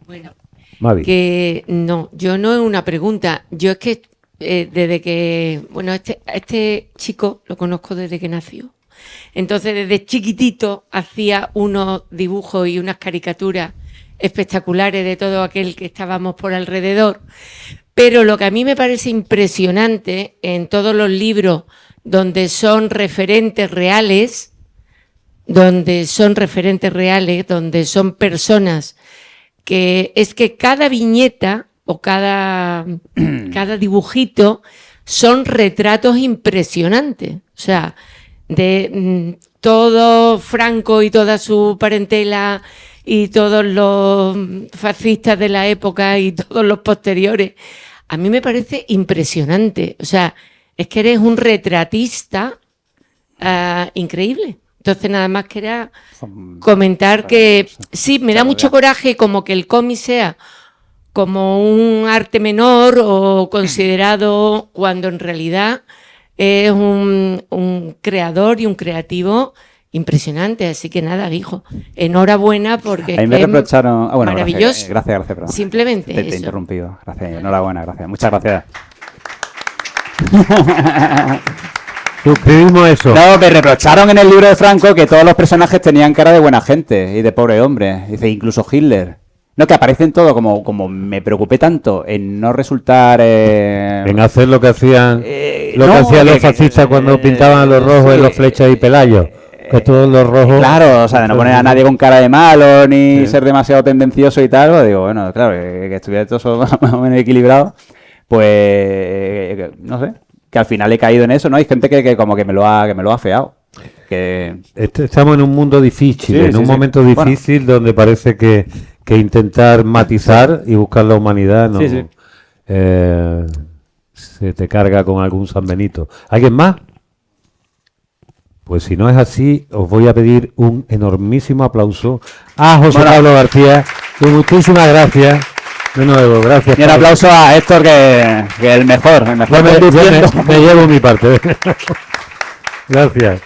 Speaker 3: Bueno,
Speaker 1: Mavi.
Speaker 3: Que no, yo no es una pregunta. Yo es que desde que... Bueno, este chico lo conozco desde que nació. Entonces, desde chiquitito hacía unos dibujos y unas caricaturas espectaculares de todo aquel que estábamos por alrededor. Pero lo que a mí me parece impresionante en todos los libros donde son referentes reales, donde son personas, que es que cada viñeta o cada dibujito son retratos impresionantes. O sea, de todo Franco y toda su parentela y todos los fascistas de la época y todos los posteriores. A mí me parece impresionante. O sea, es que eres un retratista increíble. Entonces, nada más quería comentar que sí, me da mucho coraje como que el cómic sea como un arte menor o considerado cuando en realidad es un creador y un creativo impresionante. Así que nada, hijo, enhorabuena porque
Speaker 2: a mí me reprocharon...
Speaker 3: maravilloso.
Speaker 2: Gracias. Perdón.
Speaker 3: Simplemente
Speaker 2: te he interrumpido. Gracias, enhorabuena, gracias. Muchas gracias.
Speaker 1: Suscribimos eso.
Speaker 2: No, me reprocharon en el libro de Franco que todos los personajes tenían cara de buena gente y de pobre hombre. Dice, incluso Hitler. No, que aparecen todos, como me preocupé tanto en no resultar...
Speaker 1: en hacer lo que hacían los fascistas cuando pintaban a los rojos en los flechas y pelayos. Que todos los rojos...
Speaker 2: Claro, o sea, de no poner a nadie con cara de malo, ni ser demasiado tendencioso y tal. Pues digo, bueno, claro, que estuviera todo eso más o menos equilibrado. Pues, no sé, que al final he caído en eso, ¿no? Hay gente que como que me lo ha afeado.
Speaker 1: Estamos en un mundo difícil, un momento difícil donde parece que intentar matizar y buscar la humanidad se te carga con algún San Benito. ¿Alguien más? Pues si no es así, os voy a pedir un enormísimo aplauso a José Pablo García. Y muchísimas gracias. De nuevo, gracias.
Speaker 2: Y un aplauso a Héctor, que es el mejor.
Speaker 1: Me llevo mi parte. Gracias.